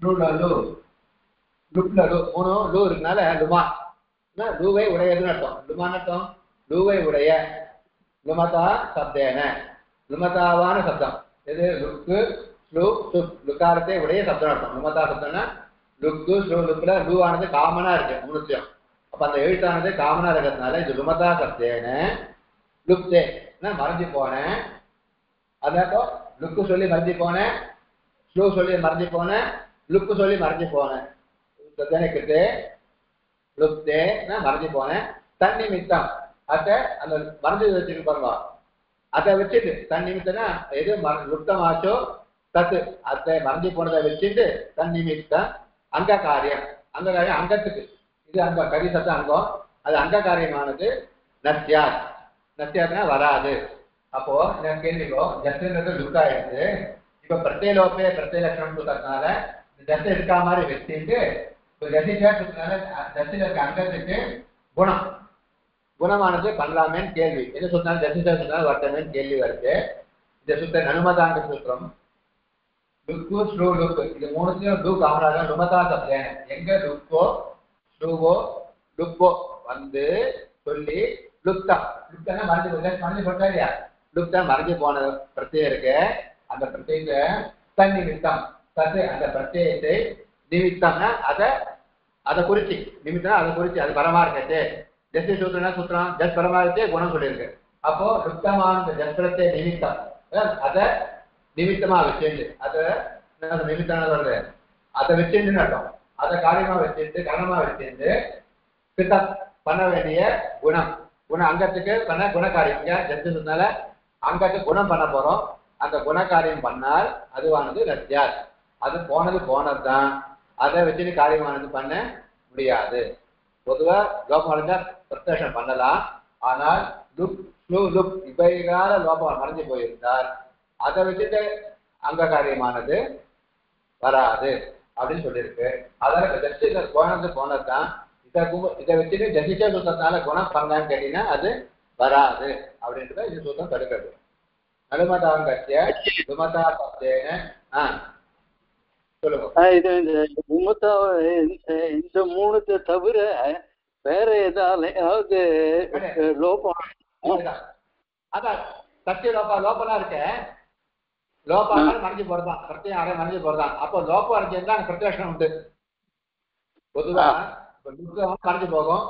ஸ்லூல லூ லுக்ல லூ மூணு லூ இருக்கனால லுமா லூவை உடையதுன்னு அர்த்தம். லுமான்னு அர்த்தம் லூவை உடைய. லுமதா சப்தேன லுமதாவான சப்தம் இது லுக்கு ஸ்லூ சுப் லுக்காரத்தை உடைய சப்தம் அர்த்தம். லுமதா சப்தம்னா லுக்கு ஸ்லூ லுக்ல லூ ஆனது காமனா இருக்கு மூணுத்தையும். அப்ப அந்த எழுத்தானது காமனா இருக்கிறதுனால இது லுமதா சப்தேன லுப்தே மறைஞ்சு போனேன். அதப்போ லுக்கு சொல்லி மறைஞ்சு போனேன், ஸ்லூ சொல்லி மறைஞ்சு போனேன், லுக்கு சொல்லி மறைஞ்சு போனேன். லுப்தே மறைஞ்சு போனேன். தண்ணி மித்தம் அதை அந்த மறைஞ்சு வச்சுட்டு பாருங்க. அதை வச்சுட்டு தன் நிமித்தம்னா எது லுப்தமாச்சோ தத்து அதை மறைஞ்சு போனதை வச்சுட்டு தன் நிமித்தம் அங்க காரியம். அங்க காரியம் அங்கத்துக்கு இது அங்க கதி சத்தம் அங்கம். அது அங்க காரியமானது நஸ்யாத். நஸ்யாத்னா வராது. அப்போ நான் கேள்விக்கோ ஜஸ்ன்றது லுக் ஆயிடுச்சு. இப்ப பிரத்யலோப்பே பிரத்யலட்சணம் சொல்றதுனால ஜஸ்ட் இருக்கா மாதிரி வச்சுட்டு இப்போ ஜசிச்சால ஜஸ்டில் இருக்க அங்கத்துக்கு குணம் குணமானது பண்ணலாமேன்னு கேள்வி. என்ன சொன்னாலும் ஜசிச்சா சொன்னாலும் வட்டமேன்னு கேள்வி வருது. இந்த சுத்த அனுமதாங்க சூத்திரம் லுக்கு ஸ்லூ லுக் இது மூணுத்தையும் லூ காமராக லுமதா சப்தேன எங்க லுக்கோ ஸ்லூவோ லுக்கோ வந்து சொல்லி லுப்தா லுப்தா மறைஞ்சு போட்டா இல்லையா? லுப்தா மறைஞ்சு போன பிரத்யம் இருக்கு. அந்த பிரத்யத்தை தன் நிமித்தம் தத்து அந்த பிரத்யத்தை நிமித்தம்னா அதை குறிச்சு நிமித்தம் அதை குறிச்சு அது பரமா இருக்கச்சு. ஜஸ்ட் சூத்திரம் சூத்திரம் ஜஸ்ட் பரமா இருக்கே குணம் சொல்லியிருக்கு. அப்போ லுப்தமான ஜஸ்பரத்தை நிமித்தம் அதை நிமித்தமா வச்சுண்டு அதை நிமித்தம் வருது அதை வச்சுன்னு அர்த்தம். அதை காரியமா வச்சுட்டு கரணமா வச்சுட்டு பித்தம் பண்ண வேண்டிய குணம் குணம் அங்கத்துக்கு பண்ண குணக்காரியம். ஜஸ்டினால அங்கத்துக்கு குணம் பண்ண போறோம். அந்த குணக்காரியம் பண்ணால் அதுவானது நஸ்யாத். அது போனதுதான். அதை வச்சுட்டு காரியமானது பண்ண முடியாது. பொதுவா லோபம் அடைஞ்சா பிரத்யக்ஷம் பண்ணலாம். ஆனால் லுக் ஸ்லூ லுக் இவைகால லோபம் மறைஞ்சு போயிருந்தால் அதை வச்சுட்டு அங்க காரியமானது வராது அப்படின்னு சொல்லியிருக்கு. அதனால ஜஸ்ட் போனதுதான். இதை வச்சுட்டு ஜசிச்சா சூத்திரத்தினால குணம் பண்ணலான்னு கேட்டீங்கன்னா அது வராது அப்படின்றத இது சூத்திரம் தடுக்கிறது. நலுமதாங்கத்திய லுமதா சப்தேன இந்த மூணுத்தை தவிர வேற ஏதாவது லோபம் அதான் சத்திய லோபம்லாம் இருக்க லோபம் மறைஞ்சு போறதான் பிரத்யம் அரை மறைஞ்சு போறதான். அப்போ லோபம் அரைஞ்சிருந்தா அங்க பிரத்யக்ஷம் உண்டு. பொதுவா லுக் மறைஞ்சு போகும்.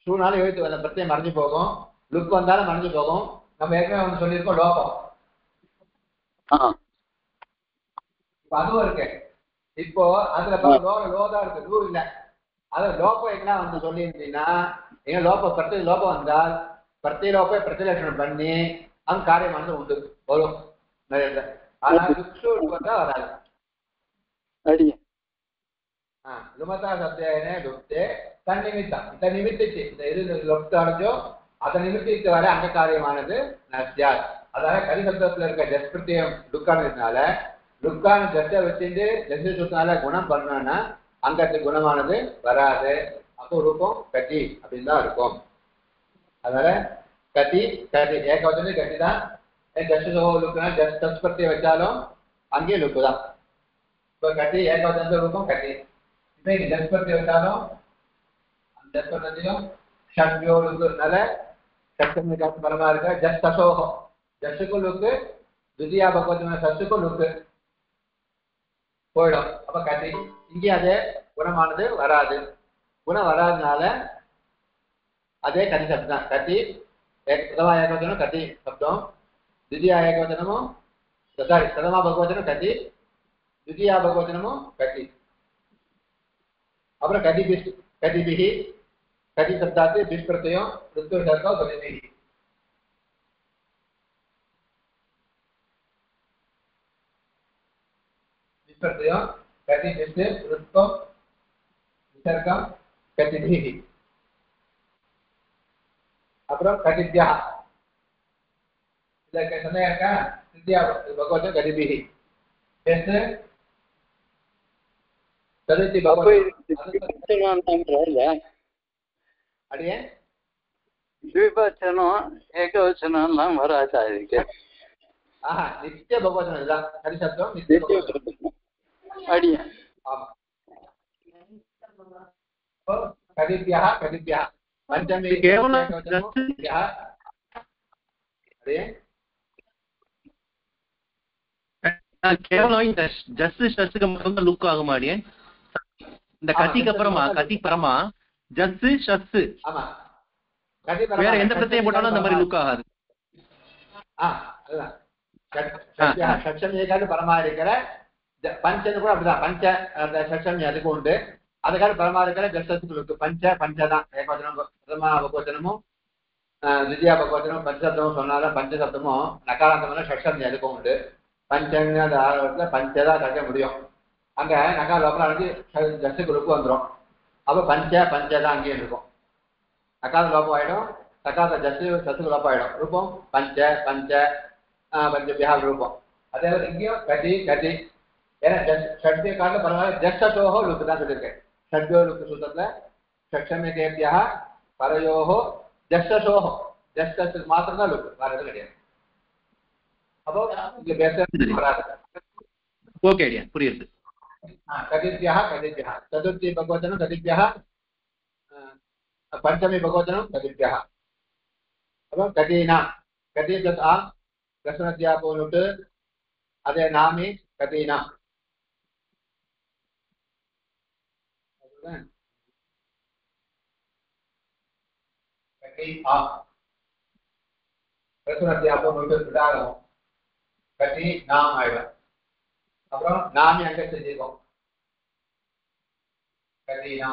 ஷூனாலும் எழுத்து அந்த பிரத்யம் மறைஞ்சு போகும். லுக் வந்தாலும் மறைஞ்சு போகும். நம்ம ஏற்கனவே ஒன்று சொல்லியிருக்கோம் லோபம். அதுவும் இருக்கு. இப்போ அதுல லோதா இருக்கு லூ இல்ல. அது லோபம் எங்கன்னா வந்து சொல்லியிருந்தீங்கன்னா எங்க லோபம் வந்தால் பிரத்ய லோப பிரத்யலட்சணம் பண்ணி அங்க காரியமானது உண்டு வரும் நிறைய. ஆனா லுக்ஷூ வந்தா வராது. அடியே லுமதா சப்தேனே லுப்தே தன்னிமித்தம் இந்த நிமித்திச்சு இந்த இது லொப்து அடைஞ்சோ அதை நிமித்திட்டு வர அங்க காரியமானது நஸ்யாத். அதாவது கரிசப்தத்துல இருக்க ஜஸ்பிரத்தியம் லுக்கானதுனால லுக்கான ஜஸ்ட வச்சுட்டு ஜஸ்ட சுத்தினால குணம் பண்ணோம்னா அங்க அந்த குணமானது வராது. அப்போ ரூபம் கட்டி அப்படின்னு தான் இருக்கும். அதனால கட்டி கட்டி ஏகவச்சனே கட்டி தான். ஜஸ்டோ லுக்குனா ஜஸ்பிரத்தியம் வச்சாலும் அங்கேயே லுக்கு தான். இப்போ கட்டி ஏகவச்சன ரூபம் கட்டி. இப்போ இங்க ஜஸ்பிரத்தியம் வச்சாலும் அந்த ஜஸ்பிரத்தியும் ஷட்யோ லுக்குனால ஷட்டம் காத்து பரமா இருக்க ஜஸ்ட் சசோகம் ஜஸ்டுக்கும் லுக்கு துதியா பகவத்மான சஸ்டுக்கும் லுக்கு போயிடும். அப்ப கட்டி இங்கே அதே குணமானது வராது. குணம் வராதனால அதே கட்டி சப்தம் தான். கட்டி பிரதமா ஏகவச்சனம் கட்டி சப்தம், துதியா ஏகவச்சனமும் சாரி பிரதமா பகவச்சனம் கட்டி, துதியா பகவச்சனமும் கட்டி. அப்புறம் கட்டி பிஷ் கட்டி பிஹி கட்டி சப்தாத்து பிஷ் பிரத்யம் ருத்து சர்க்கம் கட்டி प्रत्यय कति जिससे रुत्व विसर्गम कतिभिः अப்புறம் कतिभ्यः இதற்கு சந்தேகம் இருக்கா? சித்தியா பகவத் கதிபிஹ ஜெஸ்ட் கதித்தி பகவத் அடியே द्विवचனம் ஏகவச்சனம் எல்லாம் வராதா இருக்கு? நித்திய பகவத் இதுதான் கரிசப்தம் நித்திய பகவத் அடியே. ஆமா கதிபியா கதிபியா பஞ்சமி கேவலம் கேவலம் இந்த ஜஸ்ட் ஷஸ்க்கு மட்டும் தான் லுக் ஆகுமா அடியே? இந்த கத்திக்கு அப்புறமா கத்தி பரமா ஜஸ்ட் ஷஸ் ஆமா வேற எந்த பிரச்சனையும் போட்டாலும் அந்த மாதிரி லுக் ஆகாது. அதுதான் ஷட்சம் ஏகாது பரமா இருக்கிற பஞ்சன்னு கூட அப்படிதான். பஞ்ச அந்த ஷட்சம் அதுக்கு உண்டு. அதுக்காக பரமா இருக்கிற ஜஸ்டத்துக்கு லுக்கு பஞ்ச பஞ்சதான் ஏகவச்சனம் பிரதமா பகவச்சனமும் தித்யா பகவச்சனமும் பஞ்சசப்தமும் சொன்னாலும் பஞ்சசப்தமும் நகாராந்தமான ஷட்சம் அதுக்கும் உண்டு. பஞ்சன்னு அந்த ஆரம்பத்தில் பஞ்சதான் கட்ட முடியும். அங்க நகார லோபம் அடைஞ்சு ஜஸ்டுக்கு லுக்கு வந்துடும். அப்போ பஞ்ச பஞ்சதான் அங்கேயும் இருக்கும். நகார லோபம் ஆயிடும், நகார ஜஸ்டுக்கு லோபம் ஆயிடும். ரூபம் பஞ்ச பஞ்ச பஞ்சபியா ரூபம். அதே மாதிரி இங்கேயும் கதி கதி. ஏன்னா ஷட்பிய காட்டில் பரவாயில்ல ஜஸ்டோஹோ லுக்கு தான் சொல்லியிருக்கேன். ஷட்பியோ லுக்கு சூத்திரத்துல ஷட்சமிகேபியா பரயோஹோ ஜஸ்டோஹோ ஜஸ்டத்துக்கு மாத்திரம் தான் லுக்கு, வேற எதுவும் கிடையாது. அப்போ இங்க பேச வராது. ஓகே ஐடியா புரியுது. கதிபியா கதிபியா சதுர்த்தி பகவச்சனம் கதிபியா பஞ்சமி பகவச்சனம் கதிபியா. அப்போ கதீனா கதி பிளஸ் ஆ பிரசனத்தியா போனுட்டு அதே நாமி கதீனா. பிரசனத்தியா போனுட்டு விடாகும் கதி நாம் ஆயிடும். அப்புறம் நாமி அங்க செஞ்சிருக்கோம் கதீனா.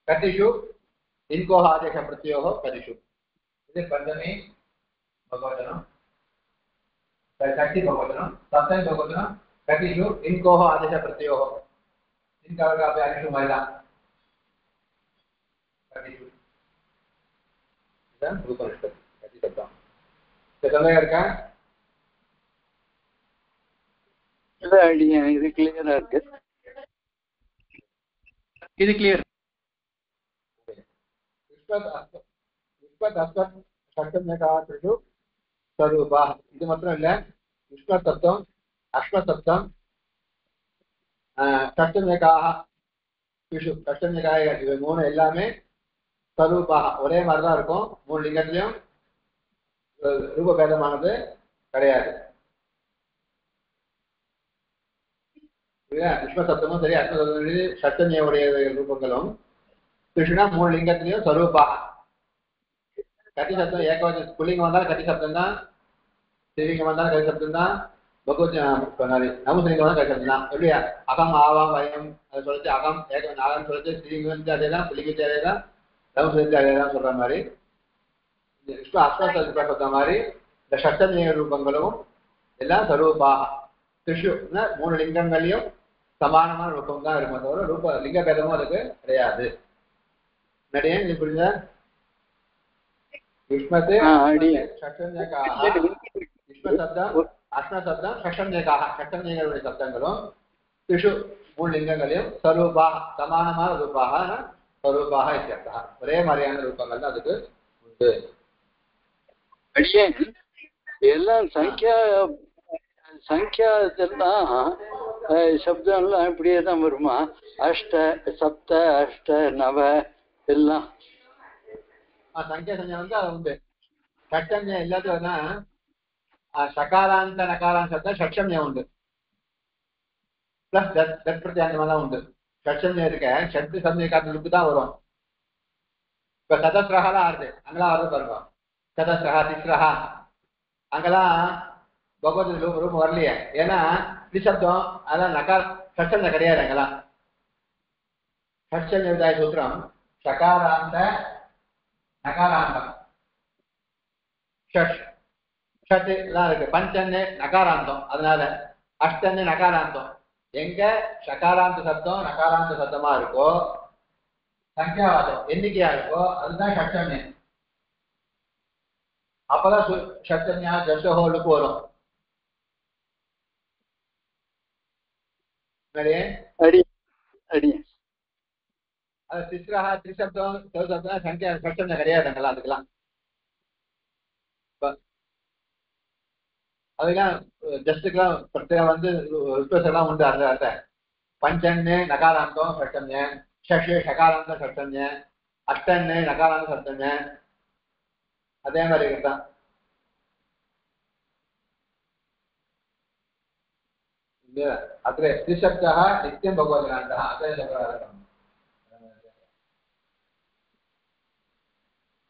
கதிஷு इनको आदेश प्रत्ययो कदिषु इति पंचमी भगवचनं षष्ठी भगवचनं सप्तमी भगवचनं कतिषु इनको आदेश प्रत्ययो इनका का आदेशु महिला कतिषु इदं रूपनिष्ठ कति शब्दம் समझ இருக்கா? இல்ல ஐடியா இது கிளியரா இருக்கு. இது கிளியர். स्वरूपा இது மாத்திரம் இல்ல. யுஷ்மத் சப்தம் அஸ்மத் சப்தம் கஷ்டமேகாக பிஷு கஷ்டமேகாக இது மூணு எல்லாமே ஸ்வரூபா ஒரே மாதிரி தான் இருக்கும். மூணு லிங்கத்திலையும் ரூபபேதமானது கிடையாது. யுஷ்ம சப்தமும் சரி அஸ்மத் சப்தமும் சரி சப்தமியுடைய ரூபங்களும் கிருஷ்ணா மூணு லிங்கத்திலையும் ஸ்வரூபா. கட்டி சப்தம் ஏகவச்சனம் புல்லிங்கம் வந்தாலும் கட்டி சப்தம் தான், ஸ்ரீலிங்கம் வந்தாலும் கட்டி சப்தம் தான், பகவத் நவசிலிங்கம் வந்தாலும் கட்டி சப்தம் தான். எப்படியா அகம் ஆவாம் வயம் அதை சொல்லிட்டு அகம் ஏகம் ஆகம் சொல்லிட்டு ஸ்ரீலிங்கம் அதே தான், புல்லிங்கத்து அதே தான், நவசிலிங்கத்து அதே தான் சொல்ற மாதிரி அஸ்மத் சொல்ற மாதிரி இந்த சப்தமிய ரூபங்களும் எல்லாம் ஸ்வரூபா. திரிஷு மூணு லிங்கங்களையும் சமானமான ரூபம் தான் இருக்கும், தவிர ரூப லிங்க பேதமும் அதுக்கு கிடையாது. நடிகன் இது புரியுதா? யுஷ்மத்து ஷட்சன்யகாஹ யுஷ்ம சப்தம் அஸ்ம சப்தம் ஷட்சன்யகாஹ ஷட்சன்யங்களுடைய சப்தங்களும் திரிஷு மூணு லிங்கங்களையும் ஸ்வரூபா சமானமான ரூபாக ஸ்வரூபாக இத்தியர்த்தः ஒரே மாதிரியான ரூபங்கள் தான் அதுக்கு உண்டு. அடியேன் எல்லாம் சங்கியா இதெல்லாம் சப்தம்லாம் இப்படியே தான் வருமா? அஷ்ட சப்த அஷ்ட நவ எல்லாம் சங்கியா சஞ்சம் வந்து அது உண்டு. ஷட்சம்யம் இல்லாததுன்னா சகாராந்த நகாராந்த சப்தம் ஷட்சம்யம் உண்டு, பிளஸ் தட் பிரத்யாந்தமா தான் உண்டு. ஷட்சம்யம் இருக்க ஷட்டு சமய காரணத்துக்கு தான் வரும். இப்ப சதஸ்ரஹாலாம் ஆறுது, அங்கெல்லாம் ஆறுது பாருங்க. சதஸ்ரஹா திஸ்ரஹா அங்கெல்லாம் பகவத் ரூபம் வரலையே, ஏன்னா திசப்தம் அதெல்லாம் நகார ஷட்சம்யம் கிடையாது. அங்கெல்லாம் ஷட்சம்ய விதாய சூத்திரம் சகாராந்த நகாராந்தம் ஷட் ஷட்டு தான் இருக்கு. பஞ்சன்னு நகாராந்தம், அதனால அஷ்டன்னு நகாராந்தம். எங்க சகாராந்த சப்தம் நகாராந்த சப்தமா இருக்கோ சங்கியாவாதம் எண்ணிக்கையா இருக்கோ அதுதான் ஷட்சம்யம். அப்பதான் ஷட்சம்யா ஜஷோலுக்கு வரும். அடி அடி அது திஸ்ரஹா திரிசப்தம் சப்தம் சங்கியா ஷட்சம்யம் கிடையாது அங்கெல்லாம். அதுக்கெல்லாம் அதுக்கெல்லாம் ஜஸ்டுக்கெல்லாம் பிரத்யேகம் வந்து எல்லாம் உண்டு. அந்த அந்த பஞ்சன்னு நகாராந்தம் ஷட்சம்யம், ஷஷு ஷகாராந்தம் ஷட்சம்யம், அஷ்டன்னு நகாராந்த சப்தம்யம், அதே மாதிரி இருக்குதான். अग्रे त्रिशब्दः नित्यं भगवद्गणान्तः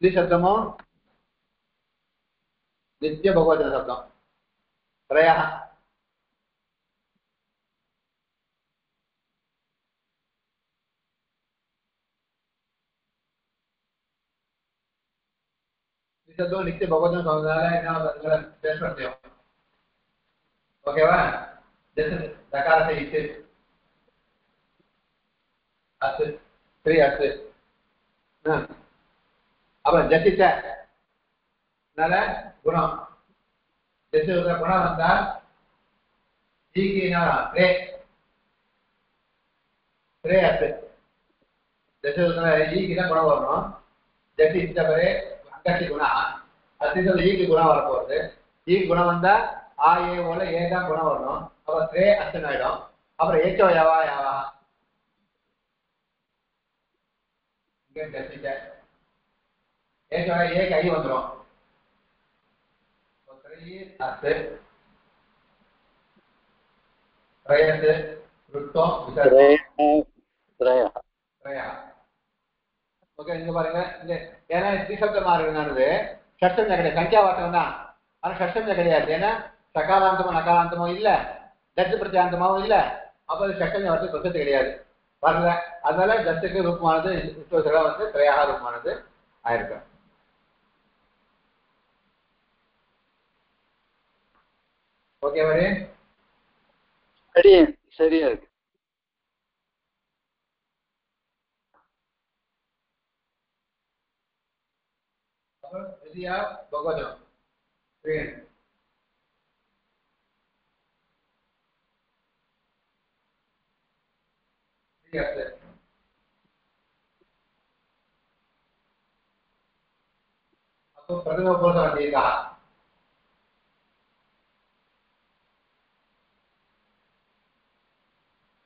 त्रिशब्दमो नित्य भगवद्गण शब्दं त्रयः त्रिशब्दो नित्य भगवद्गण शब्दः ओके वा दकार से इसे अस त्रि अस अब जसित नल गुणम जैसे उसका गुण बनता जी की ना त्रे त्रे अस जैसे उसका जी की ना गुण वरनो जैसे इच्छा करे अंगति गुण अति से जी की गुण वर போறது जी गुण வந்தா आ ए बोले ए தான் गुण வரணும். அப்ப த்ரே அஸ்தன் ஆயிடும். அப்புறம் ஏச்சோ யாவா யாவா இங்க ஜஸ்டிக்க ஏச்சோ ஏ கை வந்துரும். த்ரே அஸ்து த்ரேயஸ் ருட்டோ விசர்ஜனம் த்ரயா த்ரயா. ஓகே இங்க பாருங்க. இந்த ஏன்னா திரிசப்தமா இருக்குனானது ஷட்சம்ய கிடையாது, சங்கியாவாச்சகம் தான். ஆனா ஷட்சம்ய கிடையாது. ஏன்னா சகாராந்தமோ நகாராந்தமோ இல்ல, ஜட்டு பிரத்யாந்தமாவும் இல்ல. அப்ப அது ஷட்சம்ய வந்து பிரசத்து கிடையாது வரல. அதனால ஜட்டுக்கு ரூபமானது வந்து திரையாக ரூபமானது ஆயிருக்கு. ஓகே வரி அடியே சரியா இருக்கு. அப்புறம் விதியா பகவதம் तो प्रथम उपसर्ग दीर्घ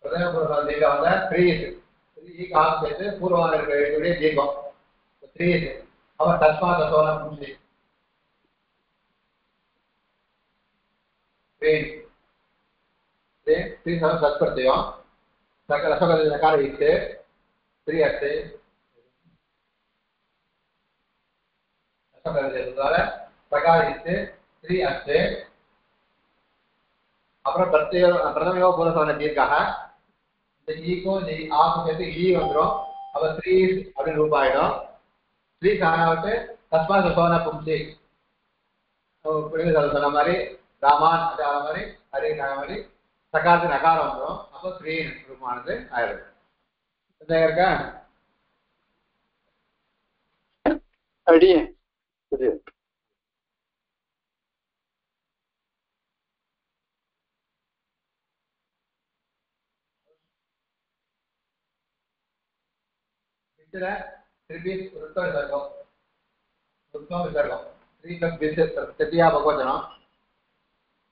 प्रथम उपसर्ग दीर्घ होता है 3 3 का से पूर्व में दीर्घ तो 3 अब तस्मात् सोना पुंसी 3 सब सच करते हो सकल सकल नकार इसे 3 ऐसे प्रकार इसे 3 अस्ते அப்புறம் பிரதம பூர்வசவன தீர்க்காக இந்த ஈ ஆக்கு சேர்த்து ஈ வந்துடும். அப்ப 3 அப்படின்னு ரூபம் ஆயிடும். 3 சாணாவிட்டு தஸ்மாத் சோன பும்சி சொன்ன மாதிரி ராமான் அது மாதிரி ஹரி மாதிரி சகாரத்துக்கு நகாரம் வந்துடும். அப்போ ஸ்ரீன் ரூபமானது ஆயிடும். சந்தேகம் இருக்கா? அடியே புரியுது. இதுல திருப்பி ருத்வம் விசர்க்கம், ருத்வம் விசர்க்கம், 3 + பிஸ் திருத்தியா பகவச்சனம்.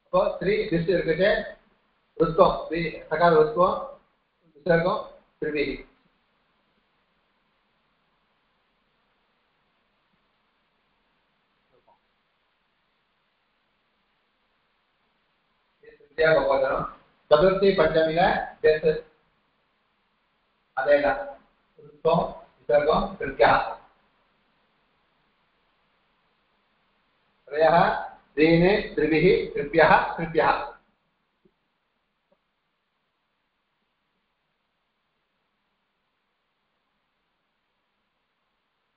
அப்போ 3 பிஸ் இருக்குது, ருத்வம் சகார ருத்வம் விசர்க்கம் திருப்பி திருத்தியா பகவச்சனம். சதுர்த்தி பஞ்சமில பிஸ் அதேதான் ருத்வம் விசர்க்கம் திருத்தியா. त्रयः दीने त्रिभिः त्रिभ्यः त्रिभ्यः.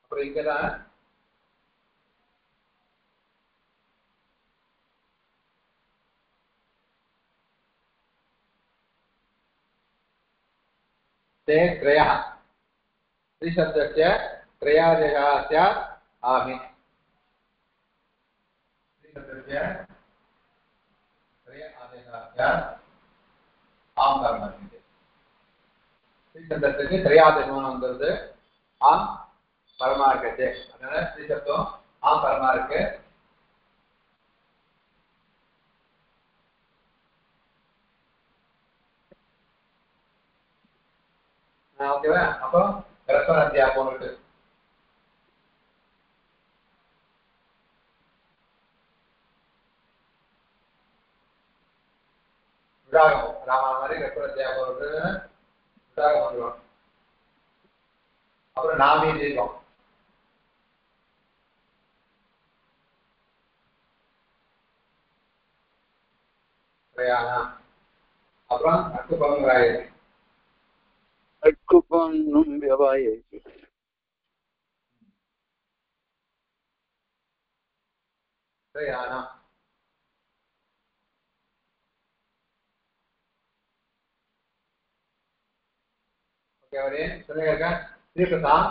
அப்புறம் இங்கதான் ते त्रयः त्रिशब्दस्य त्रयादेशः स्यात् आमि. त्रिशब्दस्य त्रय आदेशः स्यात् आम् कर्मणि. त्रिशब्दस्य त्रयादेशः वंदरुது आम् பரமா இருக்குது. அதனால ஸ்ரீசப்தம் ஆம் பரமா இருக்கு. ஓகேவா? அப்போ கரஸ்பாண்ட் அத்தியாபம் இருக்கு. விடாகம் ராம மாதிரி கரஸ்பாண்ட் அத்தியாபம் இருக்கு. விடாகம் வந்துடும். அப்புறம் நாமே தீர்க்கம். அப்புறம் அக்குப்பம் ராயது அக்குப்பம் வியவாயே பிரயாணா. ஓகே அவரே சொல்லுங்க. ஸ்ரீபிரசாம்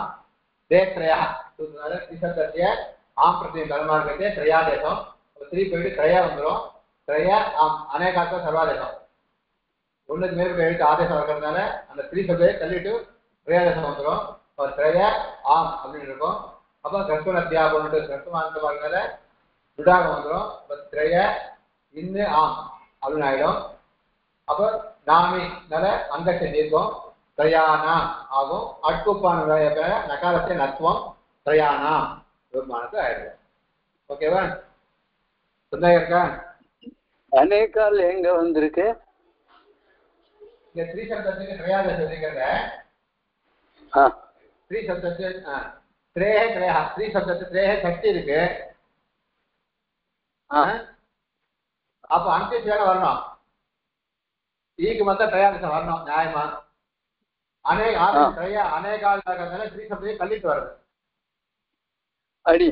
தேத்ரயா சொல்றதுனால ஸ்ரீசப்தத்திய ஆம் பிரத்யம் கர்மா இருக்கிறது திரையாதேசம். ஸ்ரீ போயிட்டு திரையா வந்துடும். திரையா ஆம் அநேகார்த்தம் சர்வாதேசம். ஒன்றுக்கு மேற்கு எழுத்து ஆதேசம் இருக்கிறதுனால அந்த ஸ்ரீசப்தையை தள்ளிட்டு திரையாதேசம் வந்துடும். திரையா ஆம் அப்படின்னு இருக்கும். அப்போ கர்ப்பன் அத்தியாபம் கர்ப்பமானது வரதுனால விடாகம் வந்துடும். அப்போ திரைய இன்னு ஆம் அப்படின்னு ஆயிடும். அப்போ நாமினால அங்கத்தை தீர்க்கும் பிரயாணா ஆகும். அட்குப்பான நகாரத்தை நத்துவம் பிரயாணா ரூபமானது ஆயிடும். ஓகேவா? சந்தேகம் இருக்கா? அநேகால் எங்க வந்திருக்கு? இங்க ஸ்ரீ சப்தத்துக்கு திரையாதேசம் இருக்கிறத ஸ்ரீ சப்தத்து திரேஹ திரேஹ ஸ்ரீ சப்தத்து திரேஹ சக்தி இருக்கு. அப்ப அங்கிச்சு வரணும். ஈக்கு வந்தா திரையாதேசம் வரணும் நியாயமா. அநேகால் ஸ்ரீ சப்தத்தை தள்ளிட்டு வருது. அடி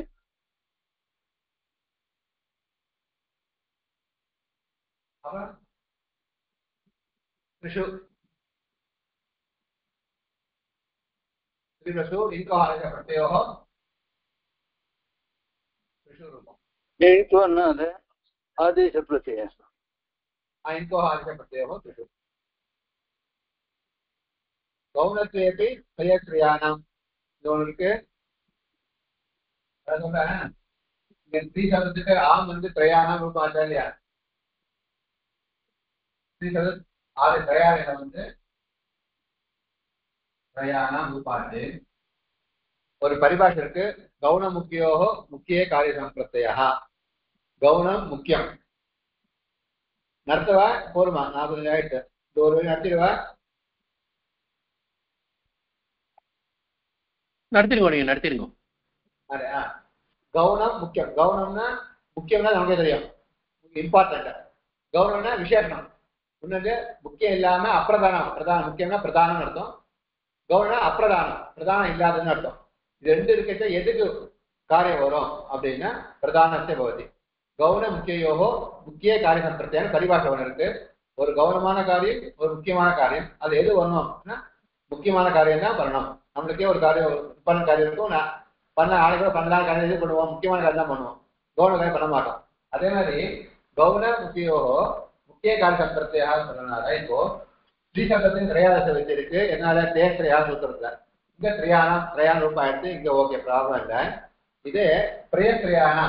त्रिषु त्रिषु इनको आदेश प्रत्ययोः त्रिषु रूपम्. इनको अन्नाद आदेश प्रत्यय इनको आदेश प्रत्ययोः त्रिषु. गौणत्वेपि त्रयक्रियाणां இருக்கு. அதான் சொல்றேன். இங்க ஸ்ரீ சப்தத்துக்கு ஆம் வந்து திரையாணம் ரூபம் ஆச்சா இல்லையா? ஸ்ரீ சப்த ஆதி திரையாணம் வந்து பிரயாணம் ரூபாச்சு. ஒரு பரிபாஷை இருக்கு. கவுன முக்கியோஹோ முக்கிய காரிய சம்பிரத்யா. கவுனம் முக்கியம். நடத்தவா போருமா? 40 ஆயிடுச்சு. ஒரு வழி நடத்திடுவா? நடத்திருக்கோம். நீங்க நடத்திருங்க. கவுனம் முக்கியம். கவுனம்னா முக்கியம்னா நமக்கே தெரியும். இம்பார்ட்டன்ட். கவுனம்னா விசேஷம். முன்னாடி முக்கியம் இல்லாம அப்பிரதானம். பிரதானம் முக்கியம்னா பிரதானம் அர்த்தம். கவுனா அப்பிரதானம் பிரதானம் இல்லாததுன்னு அர்த்தம். இது ரெண்டு இருக்கிறத எதுக்கு காரியம் வரும் அப்படின்னா பிரதானத்தை பவதி. கவுன முக்கியோகோ முக்கிய காரிய சம்பிரத்தியான பரிபாஷை ஒன்று இருக்கு. ஒரு கௌனமான காரியம் ஒரு முக்கியமான காரியம். அது எது வரணும்னா முக்கியமான காரியம் தான் பண்ணணும். நம்மளுக்கே ஒரு காரியம் பண்ண காரியம் இருக்கும், நான் பண்ண ஆளுக்கு கூட பண்ணலாம் காரியம் இது பண்ணுவோம், முக்கியமான காரியம் தான் பண்ணுவோம், கௌன காரியம் பண்ண மாட்டோம். அதே மாதிரி கௌன முக்கியோ முக்கிய காரிய சம்பிரத்தியாக சொன்னனால இப்போ ஸ்ரீசப்தத்தின் திரையாதசை வச்சிருக்கு. என்னால திரையா சூத்திரத்துல இங்க திரையான ரூபாய் எடுத்து இங்க ஓகே ப்ராப்ளம் இல்லை. இதே பிரியஸ்திரியானா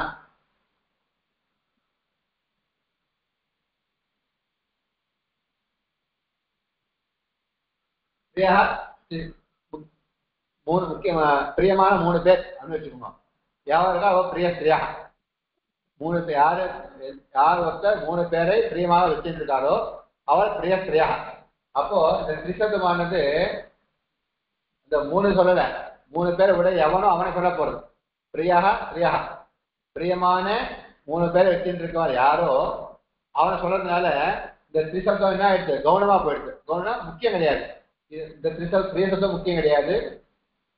மூணு முக்கியமா பிரியமான 3 பேர் வச்சுக்கோங்க. யாருக்கா அவ பிரியஸ்திரியா 3 பேர் யார் ஒருத்தர் 3 பேரை பிரியமாக வச்சுட்டு இருக்காரோ அவர் பிரியஸ்திரியா. அப்போ இந்த திரிசப்தமானது இந்த 3 சொல்லல, 3 பேரை விட எவனும் அவனை சொல்ல போறது. பிரியா பிரியமான 3 பேரை வச்சுட்டு இருக்கவர் யாரோ அவனை சொல்றதுனால இந்த திரிசப்தம் என்ன ஆயிடுச்சு, கவனமா போயிடுச்சு. கவனம் முக்கியம் கிடையாது. இந்த பிரியசப்தம் முக்கியம் கிடையாது,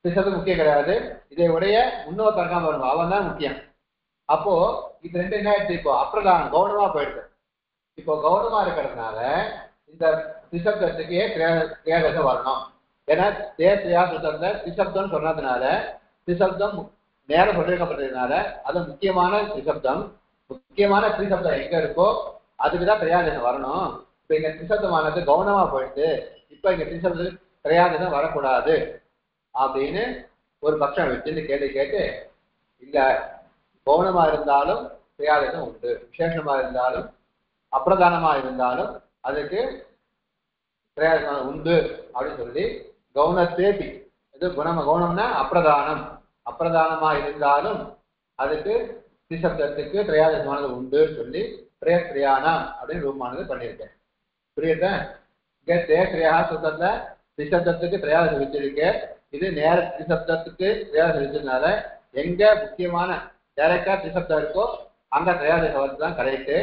திரிசப்தம் முக்கியம் கிடையாது. இதை உடைய முன்னோர் தரக்காம வரணும், அவன் தான் முக்கியம். அப்போ இது ரெண்டு என்ன ஆயிடுச்சு, இப்போ அப்பிரதானம் கவனமா போயிடுது. இப்போ கவனமா இருக்கிறதுனால இந்த திரிசப்தத்துக்கு கிரியாதசம் வரணும். ஏன்னா திரியா சுத்தத்துல திரிசப்தம் சொன்னதுனால திரிசப்தம் நேரம் சொல்லியிருக்கப்பட்டதுனால அது முக்கியமான திரிசப்தம். முக்கியமான திரிசப்தம் எங்க இருக்கோ அதுக்குதான் திரையாதசம் வரணும். இப்ப இங்க திரிசப்தமானது கவனமா போயிடுது, இப்ப இங்க திரிசப்தத்துக்கு திரையாதசம் வரக்கூடாது அப்படின்னு ஒரு பட்சம் வச்சுன்னு கேட்டு கேட்டு இல்ல கவனமா இருந்தாலும் திரையாதசம் உண்டு, விசேஷமா இருந்தாலும் அப்பிரதானமா இருந்தாலும் அதுக்கு திரையாதசம் உண்டு அப்படின்னு சொல்லி கவுனத்தேபி இது கவுனம்னா அப்பிரதானமா இருந்தாலும் அதுக்கு திரிசப்தத்துக்கு திரையாதசமானது உண்டு சொல்லி திரையானா அப்படின்னு ரூபமானது பண்ணியிருக்கேன். புரியுதா? இங்க திரையா சுத்தத்துல திரிசப்தத்துக்கு திரையாதசம் வச்சிருக்கு. இது நேர திரிசப்தத்துக்கு திரையாதசம் வச்சதுனால எங்க முக்கியமான டைரக்டா திரிசப்தம் இருக்கோ அங்க திரையாதசம் வரதுதான் கரெக்டு.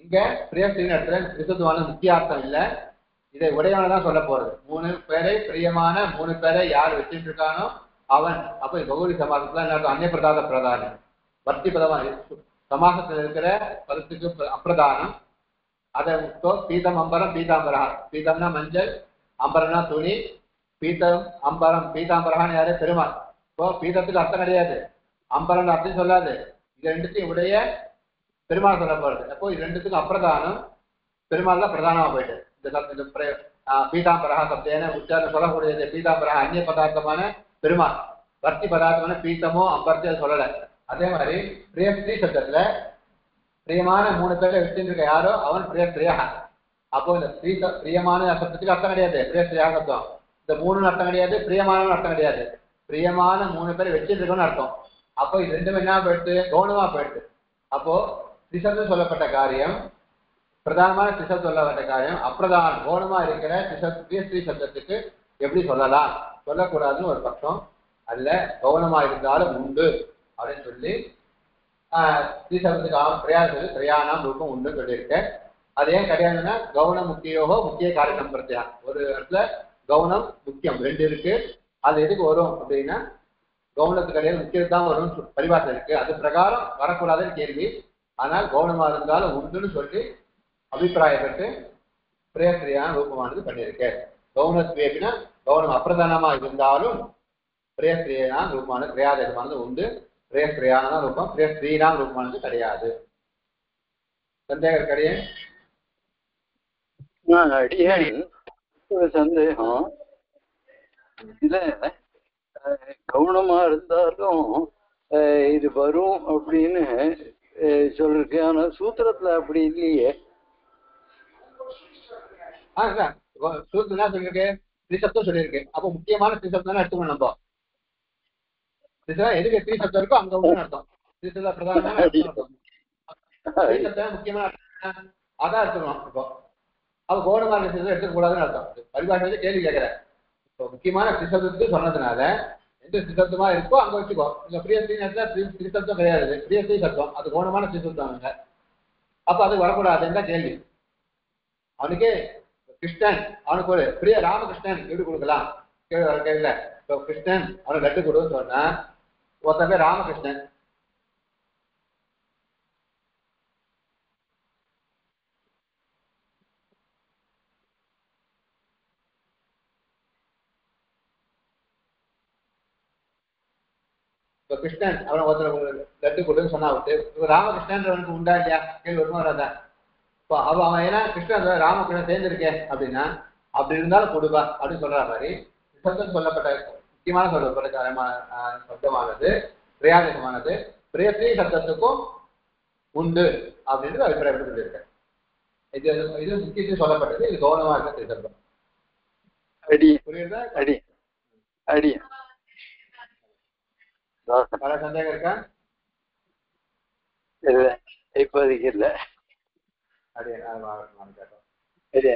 இங்க பிரியஸ்திரின் இடத்துல திரிசப்தமான முக்கிய அர்த்தம் இல்லை, இதை உடையவனை தான் சொல்ல போறது. 3 பேரை பிரியமான 3 பேரை யார் வச்சுட்டு இருக்கானோ அவன். அப்ப கௌரி சமாசத்துல என்ன அந்நிய பிரதானம் வர்த்தி பதமா சமாசத்துல இருக்கிற பதத்துக்கு அப்பிரதானம். அதை பீதம் அம்பரம் பீதாம்பரா, பீதம்னா மஞ்சள், அம்பரம்னா துணி, பீதம் அம்பரம் பீதாம்பரகான்னு யாரு பெருமாள். இப்போ பீதத்துக்கு அர்த்தம் கிடையாது, அம்பரம் அர்த்தம் சொல்லாது, இது ரெண்டுத்தையும் உடைய பெருமாள் சொல்ல போறது. அப்போ இது ரெண்டுத்துக்கும் அப்பிரதானம் பெருமாள் தான் பிரதானமா போயிட்டு இந்த பீதாம்பரா சப்தேன உச்சாரணம் சொல்லக்கூடியது. பீதாம்பரா அந்நிய பதார்த்தமான பெருமாள், வர்த்தி பதார்த்தமான பீத்தமோ அம்பரத்தையும் சொல்லலை. அதே மாதிரி பிரியஸ்திரீ சப்தத்துல பிரியமான 3 பேரை வச்சுருக்க யாரோ அவன் பிரியஸ்திரியா. அப்போ இந்த பிரியமான சப்தத்துக்கு அர்த்தம் கிடையாது பிரியஸ்திரியா சப்தம். இந்த 3 அர்த்தம் கிடையாது, பிரியமானவன் அர்த்தம் கிடையாது, பிரியமான 3 பேரை வச்சுட்டு இருக்கோன்னு அர்த்தம். அப்போ இது ரெண்டுமே என்ன போயிடுது, கவனமா போயிடுது. அப்போ திரிசப்தம் சொல்லப்பட்ட காரியம் பிரதானமான திரிசப்தம் சொல்லப்பட்ட காரியம் அப்பிரதானம் கவனமா இருக்கிற பிரியஸ்திரீ சப்தத்துக்கு எப்படி சொல்லலாம், சொல்லக்கூடாதுன்னு ஒரு பட்சம். அதுல கவனமா இருந்தாலும் உண்டு அப்படின்னு சொல்லி திரிசப்தத்துக்கு திரையாதத்துக்கு திரையானாம் ரூபம் உண்டுன்னு சொல்லியிருக்கேன். அது ஏன் கிடையாதுன்னா கவுன முக்கியோகோ முக்கிய காரிய சம்பிரத்தியா. ஒரு இடத்துல கவுனம் முக்கியம் 2 இருக்கு, அது எதுக்கு வரும் அப்படின்னா கவுனத்துக்கு கிடையாது முக்கியம் தான் வரும் பரிபாஷை இருக்கு, அது பிரகாரம் வரக்கூடாதுன்னு கேள்வி. ஆனால் கவுனமா இருந்தாலும் உண்டுன்னு சொல்லி அபிப்பிராயப்பட்டு பிரேஸ்திரியான ரூபமானது பண்ணியிருக்கேன். கவுனத்வேபினா கவுனம் அப்பிரதானமா இருந்தாலும் பிரேஸ்திரியான ரூபமானது கிரியாதேசமானது உண்டு, பிரேஸ்திரியான ரூபம் பிரேஸ்திரீனாம் ரூபமானது கிடையாது. சந்தேகம் கிடையாது? அடியேன் ஒரு சந்தேகம். இல்ல கவனமா இருந்தாலும் இது வரும் அப்படின்னு சொல்லிருக்கு, ஆனா சூத்திரத்துல அப்படி இல்லையே. சூத்திரம் சொல்லியிருக்கு, திரிசப்தம் சொல்லியிருக்கு. அப்போ முக்கியமான திரிசப்தம் எடுத்துக்கணும். நம்ம எதுக்கு திரிசப்தம் இருக்கோ அங்க ஒண்ணு அர்த்தம், திரிசப்த பிரதானமான அர்த்தம், திரிசப்தம் முக்கியமான அதான் எடுத்துக்கணும். இப்போ அப்ப கௌனமான திரிசப்தம் எடுத்துக்க கூடாதுன்னு அர்த்தம். பரிபாஷை கேள்வி கேட்கிறேன். இப்போ முக்கியமான திரிசப்தத்துக்கு சொன்னதுனால எந்த திரிசப்தமா இருக்கோ அங்க வச்சுக்கோ. இந்த பிரியஸ்திரீ நேரத்துல திரிசப்தம் கிடையாது, பிரியஸ்திரீ சப்தம், அது கௌனமான திரிசப்தம். அப்ப அது வரக்கூடாதுன்னு தான் கேள்வி. அவனுக்கு கிருஷ்ணன் அவனுக்கு ஒரு பிரிய ராமகிருஷ்ணன் எப்படி கொடுக்கலாம் கேள்வி வர கேள்வியில. இப்போ கிருஷ்ணன் அவனுக்கு லட்டு கொடுன்னு சொன்னா ஒருத்தன் பேர் ராமகிருஷ்ணன், இப்ப கிருஷ்ணன் அவன் ஒருத்தர் லட்டு கொடுன்னு சொன்னா விட்டு ராமகிருஷ்ணன்றவனுக்கு உண்டா இல்லையா கேள்வி வருமா வராதா? இப்போ அவன் ஏன்னா கிருஷ்ணன் ராமகிருஷ்ணன் சேர்ந்திருக்கேன் அப்படின்னா அப்படி இருந்தாலும் கொடுப்பா அப்படின்னு சொல்ற மாதிரி சப்தம் சொல்லப்பட்ட முக்கியமான சொல்லப்பட்ட சப்தமானது பிரயாதமானது பிரயத்னி சப்தத்துக்கும் உண்டு அப்படின்றது அபிப்பிராயப்பட்டு சொல்லியிருக்கேன். இது முக்கியத்துவம் சொல்லப்பட்டது. இது கவனமா இருக்க சப்தம். புரியுதா? வேற சந்தேகம் இருக்கா? இல்ல இப்போதைக்கு இல்ல. அப்படியே